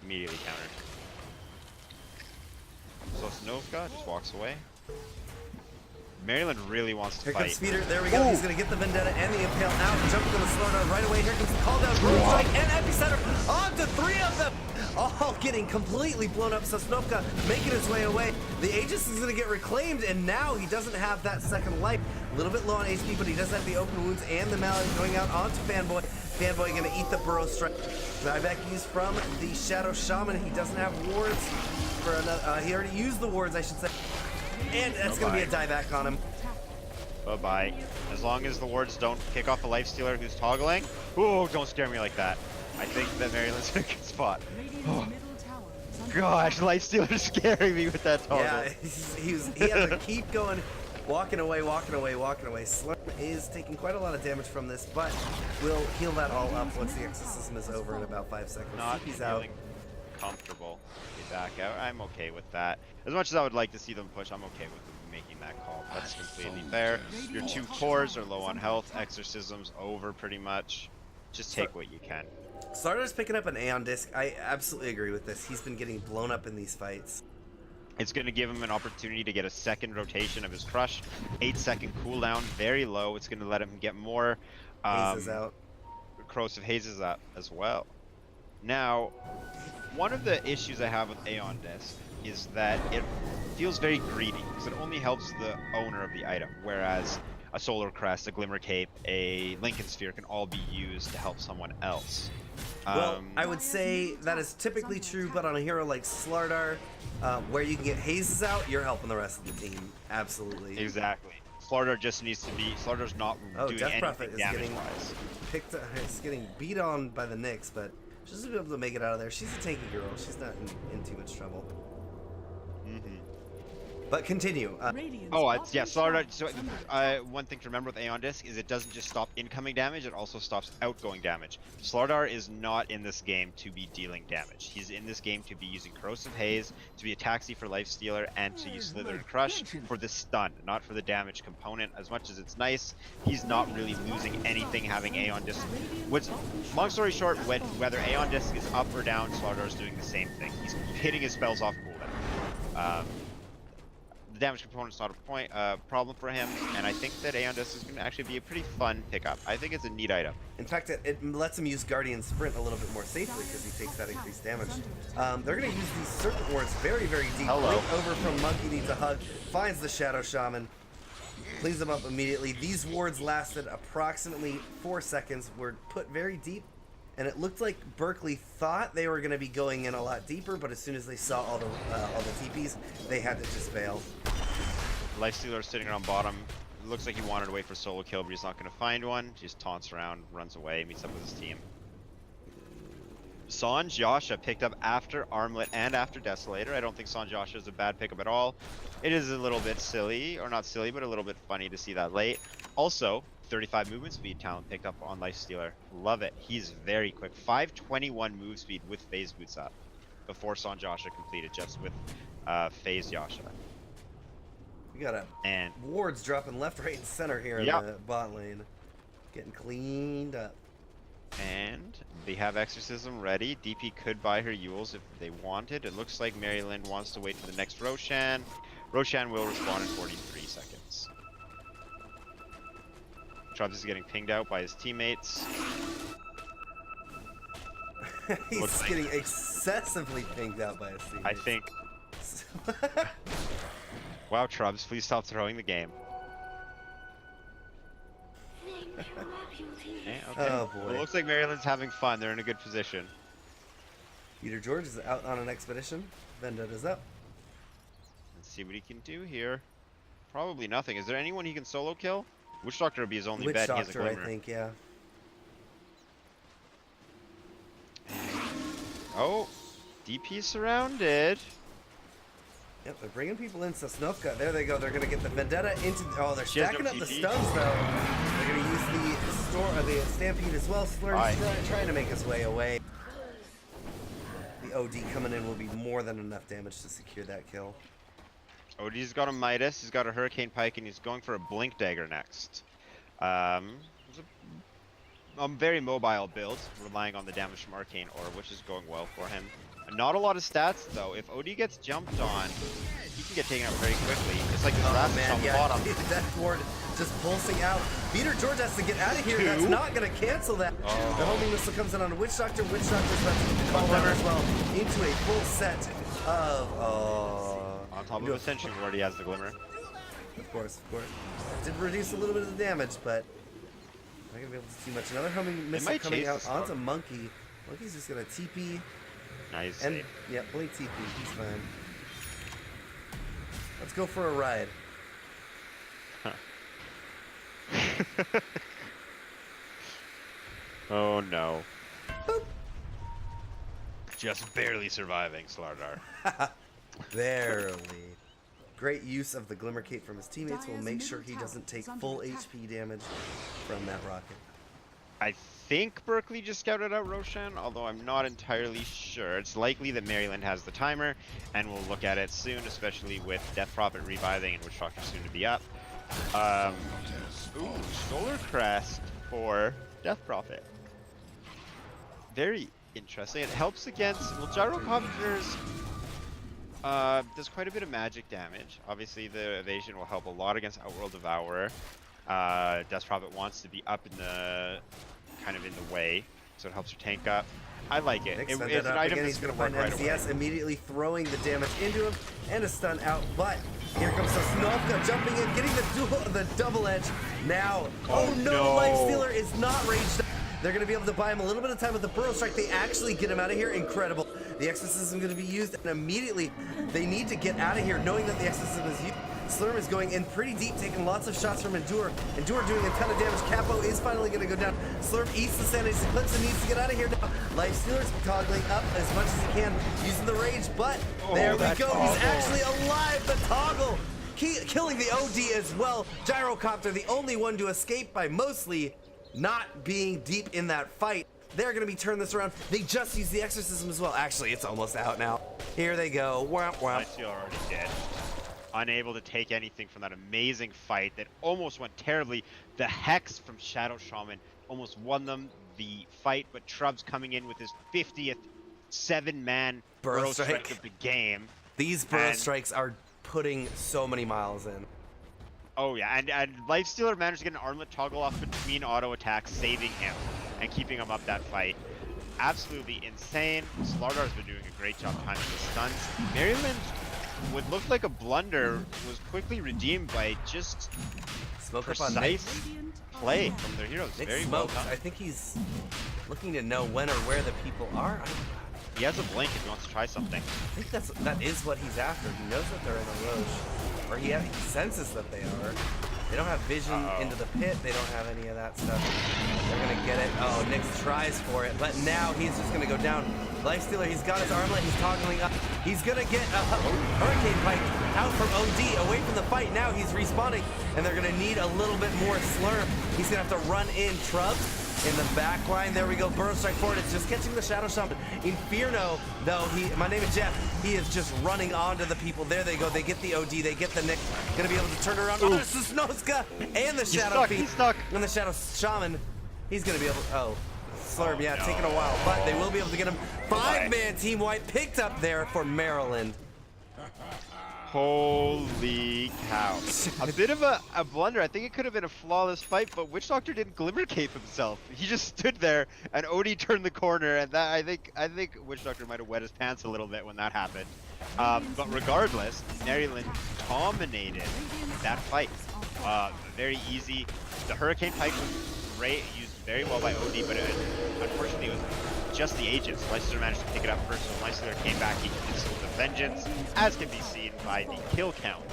Immediately countered. So Snovka just walks away. Maryland really wants to Here fight. comes Speeder. There we go. He's going to get the Vendetta and the Impale out. Jumping on the slowdown right away. Here comes the call down. Brutal strike and Epicenter. On to 3 of them. All getting completely blown up. Sosnovka making his way away. The Aegis is going to get reclaimed, and now he doesn't have that second life. A little bit low on HP, but he does have the open wounds and the mallet going out onto Fanboy. Fanboy going to eat the burrow strike. Dieback used from the Shadow Shaman. He doesn't have wards for another. He already used the wards, I should say. And that's going to be a dieback on him. Bye-bye. As long as the wards don't kick off a lifestealer who's toggling. Ooh, don't scare me like that. I think that Maryland's in a good spot. Oh. Gosh, lifestealer's scaring me with that toggle. Yeah, he had to keep going, walking away. Slurm is taking quite a lot of damage from this, but we'll heal that all up once the exorcism is over in about 5 seconds. Not He's feeling comfortable. Get back out. I'm okay with that. As much as I would like to see them push, I'm okay with them making that call. That's completely fair. Your 2 cores are low on health. Exorcism's over pretty much. Just take what you can. Slardar's picking up an Aeon Disc. I absolutely agree with this. He's been getting blown up in these fights. It's going to give him an opportunity to get a second rotation of his Crush. 8-second cooldown, very low. It's going to let him get more Hazes out. Corrosive Hazes up as well. Now, one of the issues I have with Aeon Disc is that it feels very greedy, because it only helps the owner of the item, whereas a Solar Crest, a Glimmer Cape, a Lincoln Sphere can all be used to help someone else. Well, I would say that is typically true, but on a hero like Slardar, where you can get hazes out, you're helping the rest of the team. Absolutely. Exactly. Slardar just needs to be. Slardar's not doing Death anything Prophet is damage-wise. It's getting beat on by the Nyx, but she's gonna be able to make it out of there. She's a tanky girl. She's not in too much trouble. But continue. Yeah, Slardar. So, one thing to remember with Aeon Disc is it doesn't just stop incoming damage, it also stops outgoing damage. Slardar is not in this game to be dealing damage. He's in this game to be using Corrosive Haze, to be a taxi for Lifestealer, and to use Slither and Crush for the stun, not for the damage component. As much as it's nice, he's not really losing anything having Aeon Disc. Long story short, whether Aeon Disc is up or down, Slardar is doing the same thing. He's hitting his spells off cooldown. The damage component's not a problem for him, and I think that Aeon Disc is going to actually be a pretty fun pickup. I think it's a neat item. In fact, it lets him use Guardian Sprint a little bit more safely because he takes that increased damage. They're going to use these Serpent Wards very, very deep. Blink over from Monkey needs a hug, finds the Shadow Shaman, cleans them up immediately. These wards lasted approximately 4 seconds, were put very deep, and it looked like Berkeley thought they were going to be going in a lot deeper, but as soon as they saw all the TPs, they had to just bail. Lifestealer sitting around bottom. It looks like he wanted to wait for solo kill, but he's not going to find one. He just taunts around, runs away, meets up with his team. Sanj Yasha picked up after Armlet and after Desolator. I don't think Sanj Yasha is a bad pickup at all. It is a little bit silly, or not silly, but a little bit funny to see that late. Also, 35 movement speed talent picked up on Lifestealer. Love it. He's very quick. 521 move speed with Phase Boots up before Sanj Yasha completed, just with Phase Yasha. We got wards dropping left, right, and center here in the bot lane. Getting cleaned up. And they have Exorcism ready. DP could buy her Yules if they wanted. It looks like Maryland wants to wait for the next Roshan. Roshan will respawn in 43 seconds. Travis is getting pinged out by his teammates. He's getting excessively pinged out by his teammates. I think. Wow, Trubs, please stop throwing the game. Okay. Oh boy. Well, it looks like Maryland's having fun. They're in a good position. Peter George is out on an expedition. Vendetta's up. Let's see what he can do here. Probably nothing. Is there anyone he can solo kill? Witch Doctor would be his only Witch bet. Doctor, He has a Glimmer. I think, yeah. Oh, DP surrounded. Yep, they're bringing people in. Sosnovka, there they go. They're going to get the Vendetta into... Oh, they're stacking up the stuns, though. They're going to use the Stampede as well. Slurm's trying to make his way away. The OD coming in will be more than enough damage to secure that kill. OD's got a Midas, he's got a Hurricane Pike, and he's going for a Blink Dagger next. It's a very mobile build, relying on the damage from Arcane Orb, which is going well for him. Not a lot of stats, though. If OD gets jumped on, he can get taken out very quickly. It's like this last on the bottom. That ward just pulsing out. Beater George has to get out of here. That's not going to cancel that. The homing missile comes in on a Witch Doctor. Witch Doctor's about to call out as well into a full set of... on top of Ascension where he has the Glimmer. Of course. Did reduce a little bit of the damage, but not going to be able to see much. Another homing missile coming out onto Monkey. Monkey's just going to TP. Nice. And, yeah, Blink TP. He's fine. Let's go for a ride. Oh no. Boop. Just barely surviving, Slardar. Barely. Great use of the Glimmer Cape from his teammates will make sure he doesn't take full HP damage from that rocket. I think Berkeley just scouted out Roshan, although I'm not entirely sure. It's likely that Maryland has the timer, and we'll look at it soon, especially with Death Prophet reviving and Witch Doctor soon to be up. Ooh, Solar Crest for Death Prophet. Very interesting. It helps against, well, Gyrocopters does quite a bit of magic damage. Obviously, the evasion will help a lot against Outworld Devourer. Death Prophet wants to be up in the, kind of in the way, so it helps her tank up. I like it. It's an item that's going to work right away. MCS immediately throwing the damage into him and a stun out, but here comes Sosnovka jumping in, getting the double edge. Now, oh no, Lifestealer is not raged up. They're going to be able to buy him a little bit of time with the Burrow Strike. They actually get him out of here. Incredible. The Exorcism is going to be used, and immediately they need to get out of here, knowing that the Exorcism is used. Slurm is going in pretty deep, taking lots of shots from Endure. Endure doing a ton of damage. Capo is finally going to go down. Slurm eats the Sanity Eclipse and needs to get out of here now. Lifestealer's toggling up as much as he can, using the rage, but there we go. Toggle. He's actually alive. The toggle killing the OD as well. Gyrocopter, the only one to escape by mostly not being deep in that fight. They're going to be turning this around. They just used the Exorcism as well. Actually, it's almost out now. Here they go. Womp womp. Lifestealer already dead. Unable to take anything from that amazing fight that almost went terribly. The Hex from Shadow Shaman almost won them the fight, but Trub's coming in with his 50th 7-man burrow strike of the game. These burrow strikes are putting so many miles in. Oh yeah, and Lifestealer managed to get an armlet toggle off between auto attacks, saving him and keeping him up that fight. Absolutely insane. Slardar's been doing a great job timing the stuns. Maryland, what looked like a blunder, was quickly redeemed by just precise play from their heroes. Very well done. I think he's looking to know when or where the people are. He has a blink if he wants to try something. I think that is what he's after. He knows that they're in a Roche, or he senses that they are. They don't have vision into the pit. They don't have any of that stuff. They're gonna get it. Oh, Nyx tries for it, but now he's just gonna go down. Lifestealer, he's got his armlet. He's toggling up. He's gonna get a Hurricane Pike out from OD, away from the fight. Now he's respawning, and they're gonna need a little bit more Slurm. He's gonna have to run in Trub in the back line. There we go. Burrow Strike forward. It's just catching the Shadow Shaman. Inferno, though, my name is Jeff. He is just running onto the people. There they go. They get the OD. They get the Nyx. Gonna be able to turn around. Oh, there's the Snoska and the Shadow Fiend. He's stuck. And the Shadow Shaman. He's gonna be able to, Slurm, yeah, no. Taking a while, but they will be able to get him. 5-man team wipe picked up there for Maryland. Holy cow. A bit of a blunder. I think it could have been a flawless fight, but Witch Doctor didn't Glimmer Cape himself. He just stood there, and Odie turned the corner, and that I think Witch Doctor might have wet his pants a little bit when that happened. But regardless, Maryland dominated that fight. Very easy. The Hurricane Pike was great, used very well by OD, but unfortunately it was just the agents. Lifestealer managed to pick it up first, so Lifestealer came back, he instilled the vengeance, as can be seen by the kill count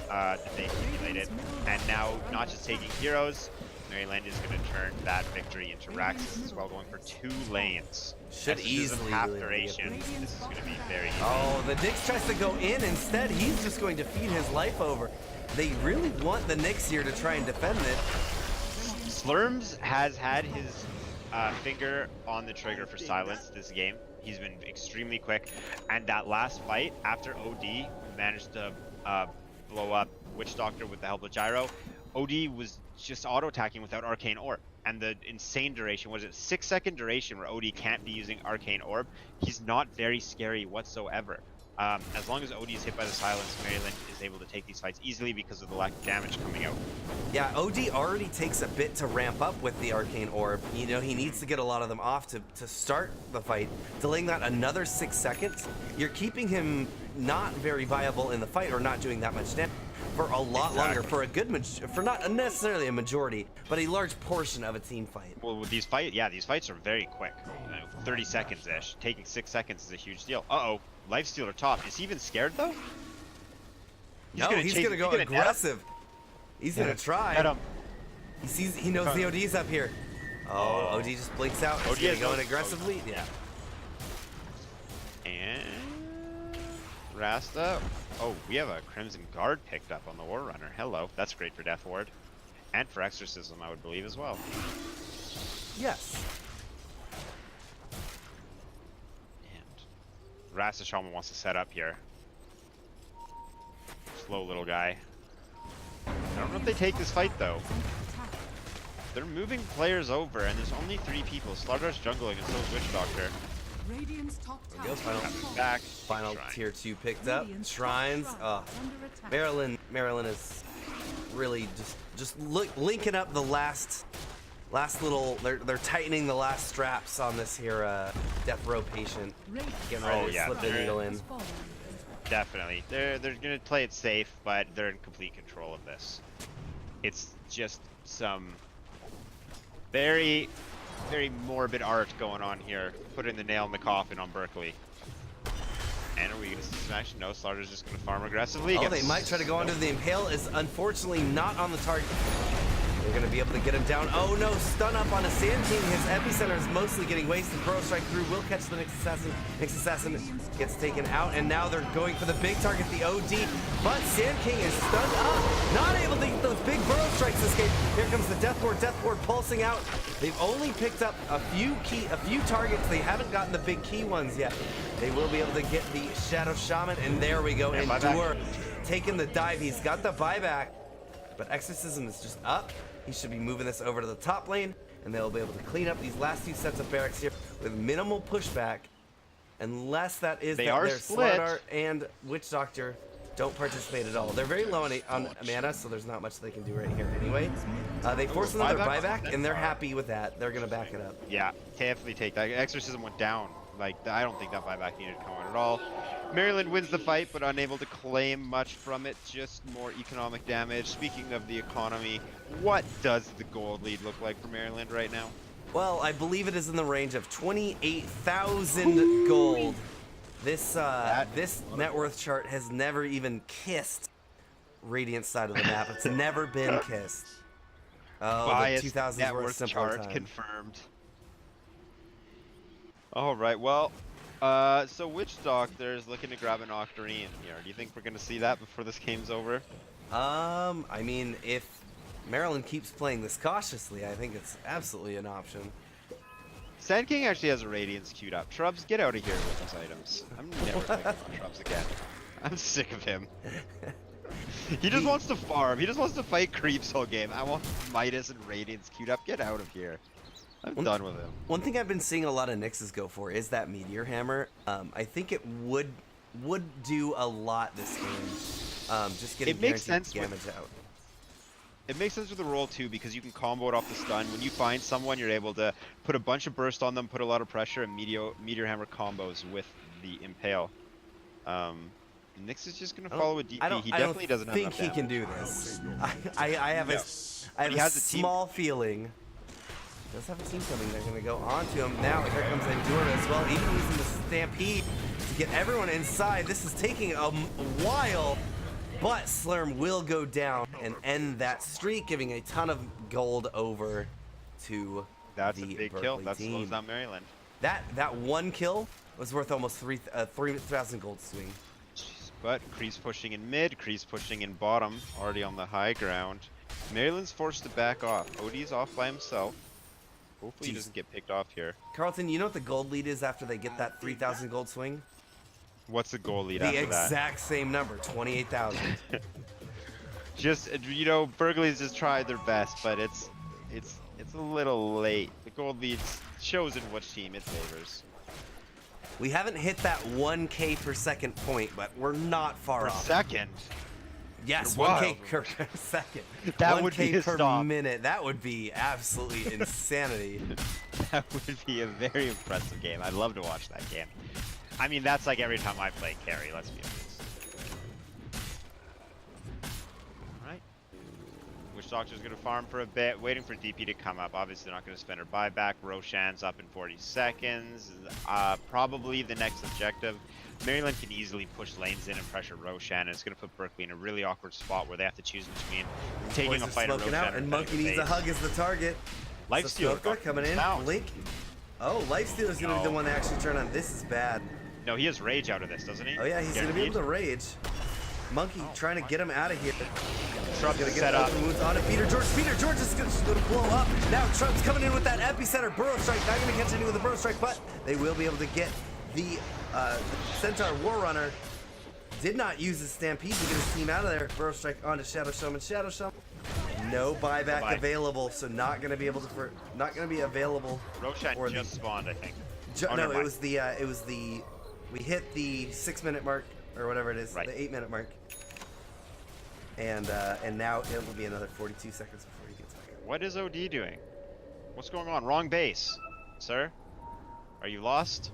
that they accumulated. And now, not just taking heroes, Maryland is going to turn that victory into Raxus as well, going for 2 lanes. Should easily half duration. This is going to be very easy. Oh, the Nyx tries to go in instead. He's just going to feed his life over. They really want the Nyx here to try and defend it. Slurms has had his finger on the trigger for silence this game. He's been extremely quick, and that last fight after OD managed to blow up Witch Doctor with the help of Gyro. OD was just auto-attacking without Arcane Orb. And the insane duration, what is it, 6-second duration where OD can't be using Arcane Orb, he's not very scary whatsoever. As long as OD is hit by the silence, Maryland is able to take these fights easily because of the lack of damage coming out. Yeah, OD already takes a bit to ramp up with the Arcane Orb. You know, he needs to get a lot of them off to start the fight. Delaying that another 6 seconds, you're keeping him not very viable in the fight or not doing that much damage for a lot longer, for a good, for not necessarily a majority, but a large portion of a team fight. Well, with these fights are very quick, 30 seconds-ish. Taking 6 seconds is a huge deal. Uh-oh, Lifestealer top. Is he even scared though? He's gonna go aggressive. He's gonna try. Get him. He knows the OD's up here. Oh, OD just blinks out. He's gonna go in aggressively. Yeah. And Rasta. Oh, we have a Crimson Guard picked up on the War Runner. Hello. That's great for Death Ward. And for Exorcism, I would believe, as well. Yes. And Rasta Shaman wants to set up here. Slow little guy. I don't know if they take this fight, though. They're moving players over, and there's only 3 people. Slaughter's jungling, and so is Witch Doctor. Final tier 2 picked up. Shrines. Maryland is really just linking up the last little. They're tightening the last straps on this here death row patient. Getting ready to slip the needle in. Definitely, they're gonna play it safe, but they're in complete control of this. It's just some very morbid art going on here, putting the nail in the coffin on Berkeley. And are we going to see some action? No, Slaughter's just going to farm aggressively. Oh, they might try to go onto the Impale. Is unfortunately not on the target. They're going to be able to get him down. Oh no, stun up on a Sand King. His epicenter is mostly getting wasted. Burrow Strike through will catch the Nyx Assassin. Nyx Assassin gets taken out, and now they're going for the big target, the OD. But Sand King is stunned up, not able to get those big Burrow Strikes escape. Here comes the Death Ward pulsing out. They've only picked up a few targets. They haven't gotten the big key ones yet. They will be able to get the Shadow Shaman, and there we go. And Thur taking the dive. He's got the buyback, but Exorcism is just up. He should be moving this over to the top lane, and they'll be able to clean up these last 2 sets of barracks here with minimal pushback, unless that is that their Slaughter and Witch Doctor don't participate at all. They're very low on mana, so there's not much they can do right here anyway. They force another buyback, and they're happy with that. They're going to back it up. Yeah, definitely take that. Exorcism went down. Like, I don't think that buyback needed to come on at all. Maryland wins the fight, but unable to claim much from it. Just more economic damage. Speaking of the economy, what does the gold lead look like for Maryland right now? Well, I believe it is in the range of 28,000 gold. This net worth chart has never even kissed Radiant side of the map. It's never been kissed. Oh, biased the 2000s net were a worth simpler chart time. confirmed. All right, well, so Witch Doctor is looking to grab an Octarine here. Do you think we're gonna see that before this game's over? I mean, if Maryland keeps playing this cautiously, I think it's absolutely an option. Sand King actually has a Radiance queued up. Shrubs, get out of here with these items. I'm never thinking about Shrubs again. I'm sick of him. He just wants to farm. He just wants to fight creeps all game. I want Midas and Radiance queued up. Get out of here. I'm done with him. One thing I've been seeing a lot of Nyxes go for is that Meteor Hammer. I think it would do a lot this game. Just getting guaranteed damage out. It makes sense with the roll too, because you can combo it off the stun. When you find someone, you're able to put a bunch of burst on them, put a lot of pressure, and Meteor Hammer combos with the Impale. Nyx is just gonna follow with DP. He definitely doesn't have enough damage. I think he can do this. I have a small feeling. He does have a team coming. They're gonna go onto him now. Here comes Endure as well, even using the Stampede to get everyone inside. This is taking a while. But Slurm will go down and end that streak, giving a ton of gold over to That's the a big Berkeley kill. That team. slows down Maryland. That one kill was worth almost 3,000 gold swing. But Kreese pushing in mid, Kreese pushing in bottom, already on the high ground. Maryland's forced to back off. OD's off by himself. Hopefully he doesn't get picked off here. Carlton, you know what the gold lead is after they get that 3,000 gold swing? What's the goal lead the after that? exact same number, 28,000. Just, you know, Berkeley's just tried their best, but it's a little late. The gold lead shows in which team it favors. We haven't hit that 1K per second point, but we're not far off. Per second? Yes, You're 1K wild. per second. That 1K would be a per stop. minute. That would be absolutely insanity. That would be a very impressive game. I'd love to watch that game. I mean, that's like every time I play carry, let's be honest. Alright. Witch Doctor's gonna farm for a bit, waiting for DP to come up. Obviously, they're not gonna spend her buyback. Roshan's up in 40 seconds. Probably the next objective. Maryland can easily push lanes in and pressure Roshan, and it's going to put Berkeley in a really awkward spot where they have to choose between taking a fight or Roshan out, and Monkey needs a hug as the target. Lifesteal coming in. Blink. Oh, Lifesteal is going to be the one that actually turn on. This is bad. No, he has rage out of this, doesn't he? Oh yeah, he's going to be able to rage. Monkey trying to get him out of here. Trump's going to set get up. Moves on to Peter George. Peter George is going to blow up. Now Trump's coming in with that epicenter. Burrow Strike. Not going to catch any with the Burrow Strike, but they will be able to get the Centaur War Runner. Did not use his Stampede to get his team out of there. Burrow Strike onto Shadow Shaman. Shadow Shaman. No buyback available, so not going to be able to not going to be available. Roshan just spawned, I think. No, it was the we hit the 6-minute mark or whatever it is, the 8-minute mark, and now it will be another 42 seconds before he gets back. What is OD doing? What's going on? Wrong base, sir. Are you lost?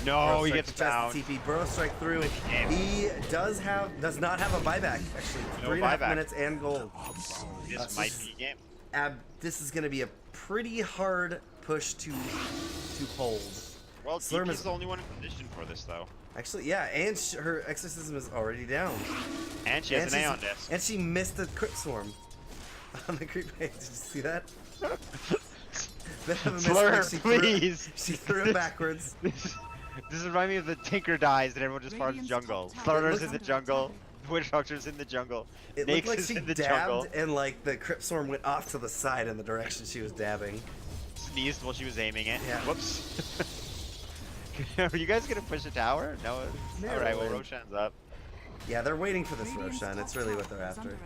No, he gets found. TP Burrow Strike through. He does not have a buyback actually. No 3.5 buyback. minutes and gold. This might be a game. This is going to be a pretty hard push to hold. Well, TP is the only one in position for this, though. Actually, yeah, and her exorcism is already down. And she has an Aeon Disc. And she missed the Crypt Swarm on the creep page. Did you see that? Thur, please! She threw it backwards. This reminds me of the Tinker dies and everyone just farms jungle. Thur's in the jungle. Witch Doctor's in the jungle. It looked like she dabbed and like the Crypt Swarm went off to the side in the direction she was dabbing. Sneezed while she was aiming it. Yeah. Whoops. Are you guys gonna push a tower? No. Alright, well Roshan's up. Yeah, they're waiting for this Roshan. It's really what they're after.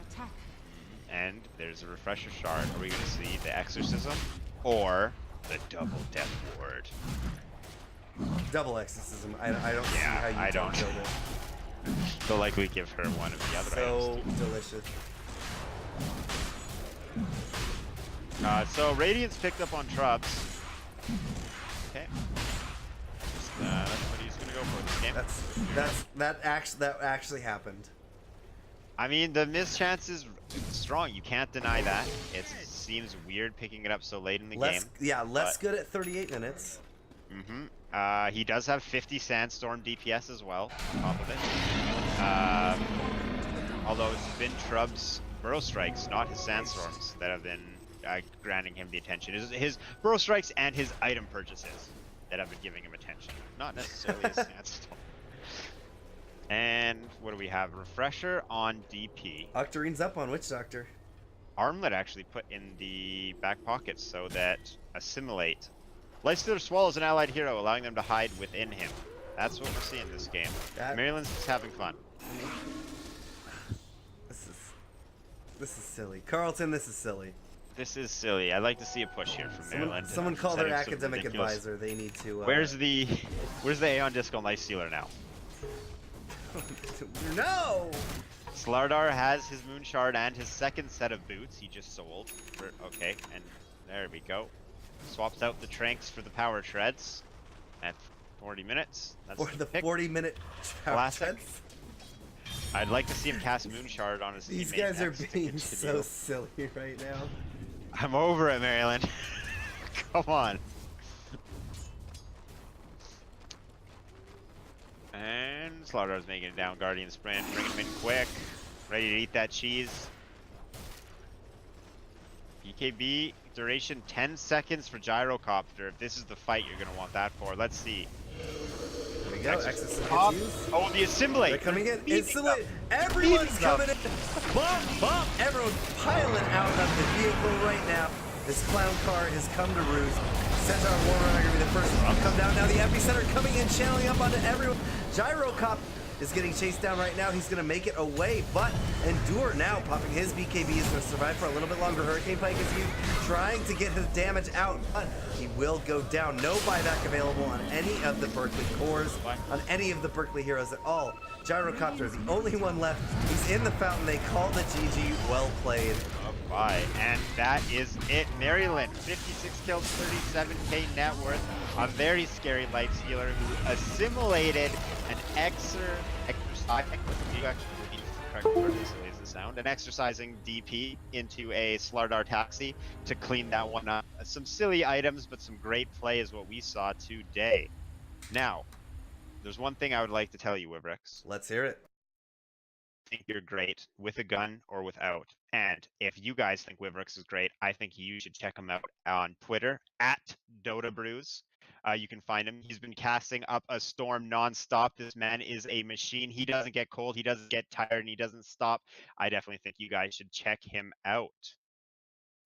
And there's a refresher shard. Are we gonna see the exorcism or the double death ward? Double exorcism. I don't see how you don't build it. They'll likely give her one of the other so items. Delicious. So Radiant's picked up on Trubs. Okay. That's what he's gonna go for this game. That actually happened. I mean, the miss chance is strong. You can't deny that. It seems weird picking it up so late in the game. Yeah, less good at 38 minutes. Mm-hmm. He does have 50 Sandstorm DPS as well, on top of it. Although it's been Trub's Burrow Strikes, not his Sandstorms, that have been granting him the attention. His Burrow Strikes and his item purchases that have been giving him attention, not necessarily his Sandstorm. And what do we have? Refresher on DP. Octarine's up on Witch Doctor. Armlet actually put in the back pocket so that Assimilate. Lifestealer swallows an allied hero, allowing them to hide within him. That's what we're seeing this game. Maryland's just having fun. This is silly. Carlton, this is silly. This is silly. I'd like to see a push here from Maryland. Someone call their academic advisor. They need to. Where's the Aeon Disc on Lifestealer now? No! Slardar has his Moon Shard and his second set of boots he just sold. Okay, and there we go. Swaps out the Tranks for the Power Treads at 40 minutes. That's for the 40-minute Power Treads? I'd like to see him cast Moon Shard on his teammate. These guys are being so silly right now. I'm over it, Maryland. Come on. And Slaughter's making it down. Guardian sprint, bring him in quick. Ready to eat that cheese. BKB duration 10 seconds for Gyrocopter. If this is the fight you're gonna want that for, let's see. There we go. Oh, the Assimilate. They're coming in. Assimilate. Everyone's coming in. Bump. Everyone's piling out of the vehicle right now. This clown car has come to roost. Centaur War Runner gonna be the first one to come down. Now the epicenter coming in, channeling up onto everyone. Gyrocopter is getting chased down right now. He's going to make it away, but Endure now popping his BKB is going to survive for a little bit longer. Hurricane Pike is trying to get his damage out, but he will go down. No buyback available on any of the Berkeley cores, on any of the Berkeley heroes at all. Gyrocopter, the only one left. He's in the fountain. They call the GG. Well played. Bye. And that is it. Maryland, 56 kills, 37k net worth. A very scary light stealer who assimilated an an exercising DP into a Slardar taxi to clean that one up. Some silly items, but some great play is what we saw today. Now, there's one thing I would like to tell you, Wivrix. Let's hear it. I think you're great with a gun or without. And if you guys think Wivrix is great, I think you should check him out on Twitter at DotaBrews. You can find him. He's been casting up a storm nonstop. This man is a machine. He doesn't get cold. He doesn't get tired, and he doesn't stop. I definitely think you guys should check him out.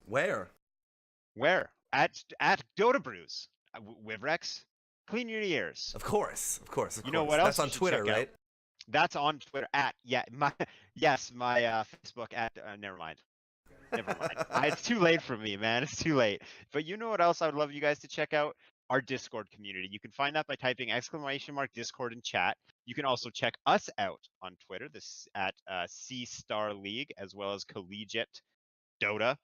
Where? At DotaBrews. Wivrix, clean your ears. Of course. You know what else? That's on Twitter, right? That's on Twitter at my Facebook at never mind. It's too late for me, man. It's too late. But you know what else I would love you guys to check out? Our Discord community. You can find that by typing !Discord in chat. You can also check us out on Twitter, this at C-Star League, as well as Collegiate Dota.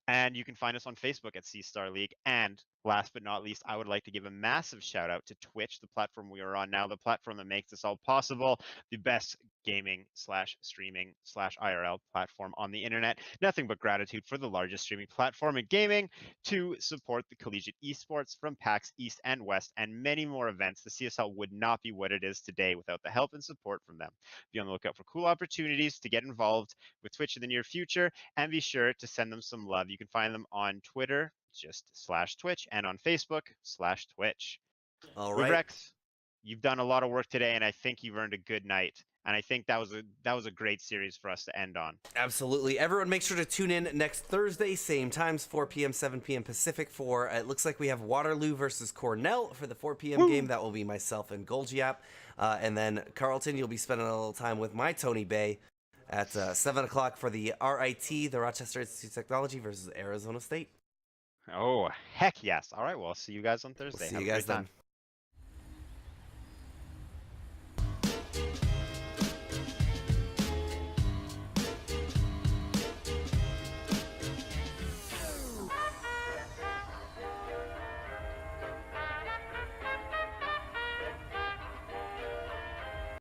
And you can find us on Facebook at C-Star League. And last but not least, I would like to give a massive shout out to Twitch, the platform we are on now, the platform that makes this all possible, the best gaming / streaming / IRL platform on the internet. Nothing but gratitude for the largest streaming platform in gaming to support the collegiate esports from PAX East and West and many more events. The CSL would not be what it is today without the help and support from them. Be on the lookout for cool opportunities to get involved with Twitch in the near future, and be sure to send them some love. You can find them on Twitter, just /Twitch, and on Facebook /Twitch. All right. Rex, you've done a lot of work today, and I think you've earned a good night. And I think that was a great series for us to end on. Absolutely. Everyone make sure to tune in next Thursday, same times, 4 p.m., 7 p.m. Pacific for, it looks like we have Waterloo versus Cornell for the 4 p.m. game. That will be myself and Golgiap. And then Carlton, you'll be spending a little time with my Tony Bay at 7 o'clock for the RIT, the Rochester Institute of Technology versus Arizona State. Oh, heck yes. All right, well, I'll see you guys on Thursday. See you guys then.